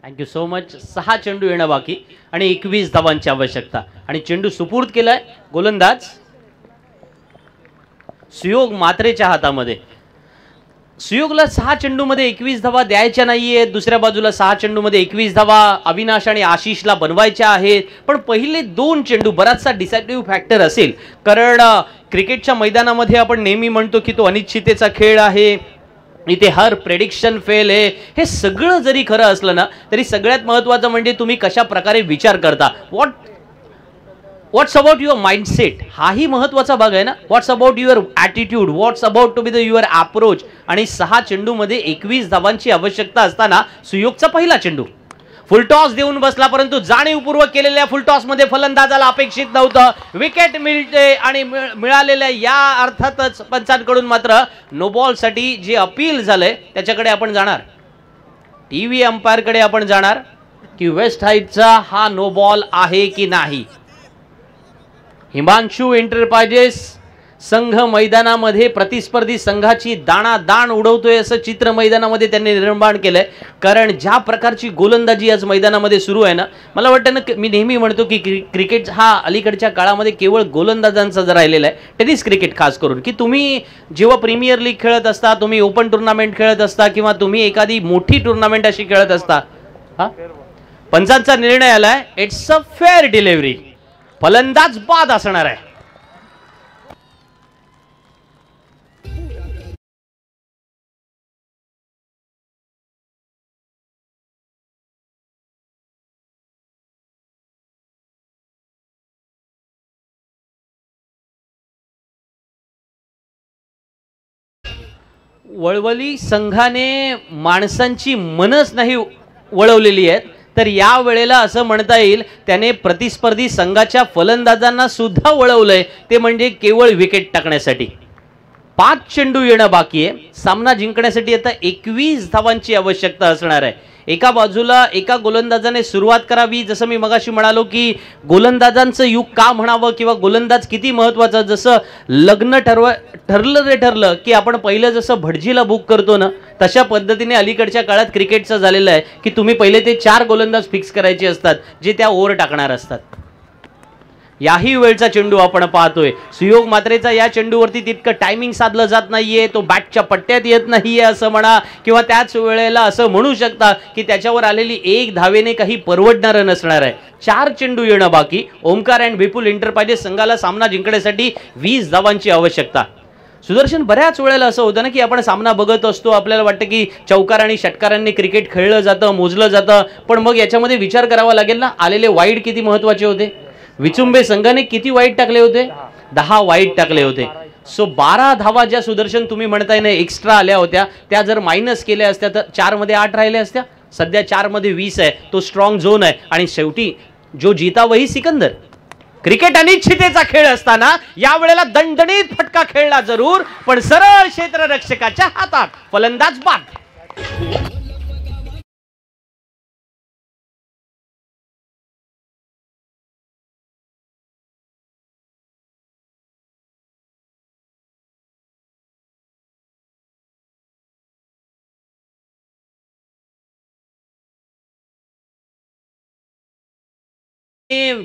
Thank you so much. 6 चेंडू येणं बाकी आणि 21 धावांची आवश्यकता आणि चेंडू सुपूर्द केलाय गोलंदाज सुयोग मात्रेच्या हातामध्ये. सुयोगला 6 चेंडूमध्ये 21 धावा द्यायच्या नाहीयेत. दुसऱ्या बाजूला 6 चेंडूमध्ये 21 धावा अविनाश आणि आशिषला बनवायच्या आहेत. पण पहिले 2 चेंडू बराचसा डिसायडिव्ह फॅक्टर असेल, कारण क्रिकेटच्या मैदानामध्ये आपण नेहमी म्हणतो की तो अनिश्चिततेचा खेळ आहे, इथे हर प्रेडिक्शन फेल आहे. हे सगळं जरी खरं असलं ना तरी सगळ्यात महत्त्वाचं म्हणजे तुम्ही कशा प्रकारे विचार करता. व्हॉट्स अबाउट युअर माइंडसेट, हाही महत्त्वाचा भाग आहे ना. What's about your attitude, what's about to be the your approach. आणि 6 चेंडूमध्ये 21 धावांची आवश्यकता असताना सुयोगचा पहिला चेंडू फुलटॉस देऊन बसला, परंतु जाणीवपूर्वक केलेल्या फुलटॉसमध्ये फलंदाजाला अपेक्षित नव्हतं. विकेट मिळते आणि मिळालेल्या या अर्थातच पंचांकडून मात्र नो बॉलसाठी जे अपील झालंय त्याच्याकडे आपण जाणार, टीव्ही अंपायरकडे आपण जाणार की वेस्ट हाईटचा हा नो बॉल आहे की नाही. हिमांशू एंटरप्राइजेस संघ मैदानामध्ये प्रतिस्पर्धी संघाची दाणादाण उडवतोय असं चित्र मैदानामध्ये त्यांनी निर्माण केलंय. कारण ज्या प्रकारची गोलंदाजी आज मैदानामध्ये सुरू आहे ना, मला वाटतं ना, मी नेहमी म्हणतो की क्रिकेट हा अलीकडच्या काळामध्ये केवळ गोलंदाजांचा राहिलेला आहे. टेनिस क्रिकेट खास करून, की तुम्ही जेव्हा प्रीमियर लीग खेळत असता, तुम्ही ओपन टुर्नामेंट खेळत असता किंवा तुम्ही एखादी मोठी टुर्नामेंट अशी खेळत असता, पंचांचा निर्णय आलाय इट्स अ फेअर डिलिव्हरी, फलंदाज बाद असणार आहे. वळवली संघाने माणसांची मनच नाही वळवलेली आहेत, तर या वेळेला असं म्हणता येईल त्याने प्रतिस्पर्धी संघाच्या फलंदाजांना सुद्धा वळवलंय, ते म्हणजे केवळ विकेट टाकण्यासाठी. 5 चेंडू येणं बाकी आहे. सामना जिंकण्यासाठी आता 21 धावांची आवश्यकता असणार आहे. एका बाजूला एका गोलंदाजाने सुरुवात करावी, जसं मी मगाशी म्हणालो की गोलंदाजांचं युग का म्हणावं किंवा गोलंदाज किती महत्त्वाचा. जसं लग्न ठरलं की आपण पहिलं जसं भटजीला बुक करतो ना, तशा पद्धतीने अलीकडच्या काळात क्रिकेटचं झालेलं आहे की तुम्ही पहिले ते 4 गोलंदाज फिक्स करायचे असतात जे त्या ओव्हर टाकणार असतात. याही वेळचा चेंडू आपण पाहतोय. सुयोग मात्रेचा या चेंडूवरती तितकं टायमिंग साधलं जात नाहीये, तो बॅटच्या पट्ट्यात येत नाहीये असं म्हणा, किंवा त्याच वेळेला असं म्हणू शकता की त्याच्यावर आलेली 1 धावेने काही परवडणारं नसणार आहे. 4 चेंडू येणं बाकी. ओमकार अँड विपुल एंटरप्राइजेस संघाला सामना जिंकण्यासाठी 20 धावांची आवश्यकता. सुदर्शन, बऱ्याच वेळेला असं होतं ना की आपण सामना बघत असतो, आपल्याला वाटतं की चौकार आणि षटकारांनी क्रिकेट खेळलं जातं, मोजलं जातं, पण मग याच्यामध्ये विचार करावा लागेल ना, आलेले वाईड किती महत्वाचे होते. विचुंबे संघाने किती वाईड टाकले होते? 10 वाईड टाकले होते. सो 12 धावा ज्या सुदर्शन तुम्ही म्हणताय ना एक्स्ट्रा आल्या होत्या, त्या जर मायनस केल्या असत्या तर 4 मध्ये 8 राहिल्या असत्या. सध्या 4 मध्ये 20 आहे, तो स्ट्रॉंग झोन आहे. आणि शेवटी जो जीता वही सिकंदर. क्रिकेट अनिश्चितेचा खेळ असताना या वेळेला दणदणीत फटका खेळला जरूर, पण सरळ क्षेत्ररक्षकाच्या हातात, फलंदाज बाद.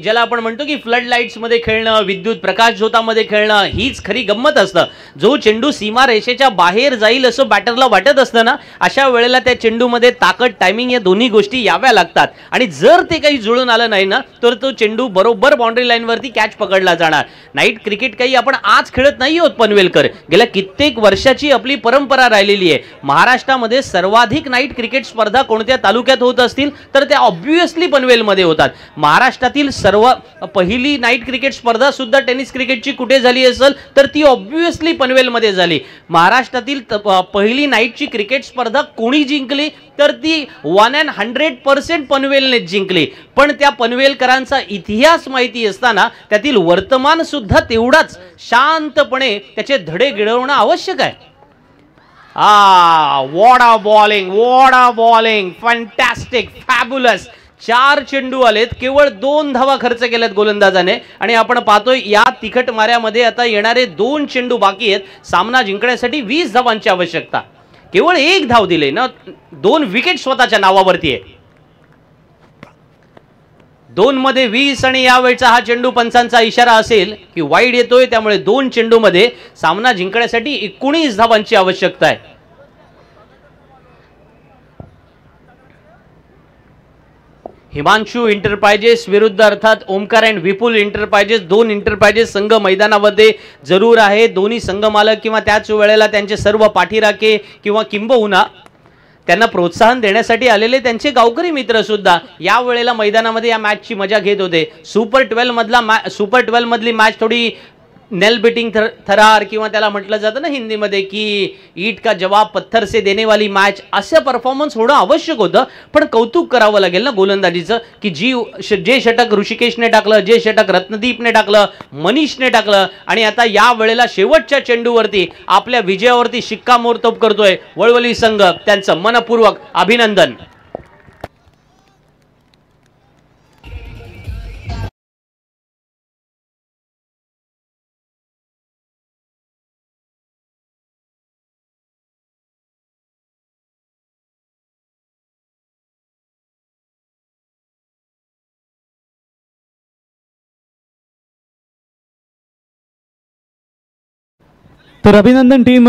ज्याला आपण म्हणतो की फ्लड लाईट्स मध्ये खेळणं, विद्युत प्रकाश झोतामध्ये खेळणं, हीच खरी गंमत असतं. जो चेंडू सीमा रेषेच्या बाहेर जाईल असं बॅटरला वाटत असतं ना, अशा वेळेला त्या चेंडूमध्ये ताकद, टायमिंग या दोन्ही गोष्टी याव्या लागतात. आणि जर ते काही जुळून आलं नाही ना, तर तो चेंडू बरोबर बाउंड्री लाईनवरती कॅच पकडला जाणार. नाईट क्रिकेट काही आपण आज खेळत नाही आहोत पनवेलकर, गेल्या कित्येक वर्षाची आपली परंपरा राहिलेली आहे. महाराष्ट्रामध्ये सर्वाधिक नाईट क्रिकेट स्पर्धा कोणत्या तालुक्यात होत असतील तर त्या ऑब्व्हियसली पनवेलमध्ये होतात. महाराष्ट्रातील सर्व पहिली नाईट क्रिकेट स्पर्धा सुद्धा टेनिस क्रिकेटची कुठे झाली असेल तर ती ऑब्व्हियसली पनवेलमध्ये झाली. महाराष्ट्रातील पहिली नाईटची क्रिकेट स्पर्धा कोणी जिंकली तर ती 100% पनवेलने जिंकली. पण त्या पनवेलकरांचा इतिहास माहिती असताना त्यातील वर्तमान सुद्धा तेवढाच शांतपणे त्याचे धडे गिळवणं आवश्यक आहे. What a bowling, fantastic, fabulous. 4 चेंडू आलेत, केवळ 2 धावा खर्च केल्यात गोलंदाजाने. आणि आपण पाहतोय या तिखट माऱ्यामध्ये आता येणारे 2 चेंडू बाकी आहेत. सामना जिंकण्यासाठी 20 धावांची आवश्यकता. केवळ 1 धाव दिले ना, 2 विकेट स्वतःच्या नावावरती आहे. 2 मध्ये 20 आणि यावेळचा हा चेंडू पंचांचा इशारा असेल की वाईड येतोय, त्यामुळे 2 चेंडू मध्ये सामना जिंकण्यासाठी 19 धावांची आवश्यकता आहे. हिमांशू इंटरप्राइजेस विरुद्ध अर्थात Omkar and Vipul enterprises. 2 enterprises संघ मैदानामध्ये जरूर आहे. दोन्ही संघ मालक किंवा त्याच वेळेला त्यांचे सर्व पाठीराखे किंवा किंबहुना त्यांना प्रोत्साहन देण्यासाठी आलेले त्यांचे गावकरी मित्र सुद्धा या वेळेला मैदानामध्ये या मॅचची मजा घेत होते. सुपर 12 मधली मॅच थोडी नेल बिटिंग थरार किंवा त्याला म्हटलं जातं ना हिंदीमध्ये की ईट का जवाब पत्थर से देने वाली मॅच, असं परफॉर्मन्स होणं आवश्यक होतं. पण कौतुक करावं लागेल ना गोलंदाजीचं की जे षटक ऋषिकेशने टाकलं, जे षटक रत्नदीपने टाकलं, मनीषने टाकलं, आणि आता या वेळेला शेवटच्या चेंडूवरती आपल्या विजयावरती शिक्कामोर्तब करतोय वळवली संघ. त्यांचं मनपूर्वक अभिनंदन. तर अभिनंदन टीम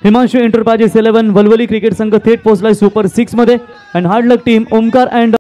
हिमांशू एंटरप्राइजेस 11 वलवली क्रिकेट संघ थेट पोहोचलाय सुपर 6 मध्ये. And hard luck team Omkar and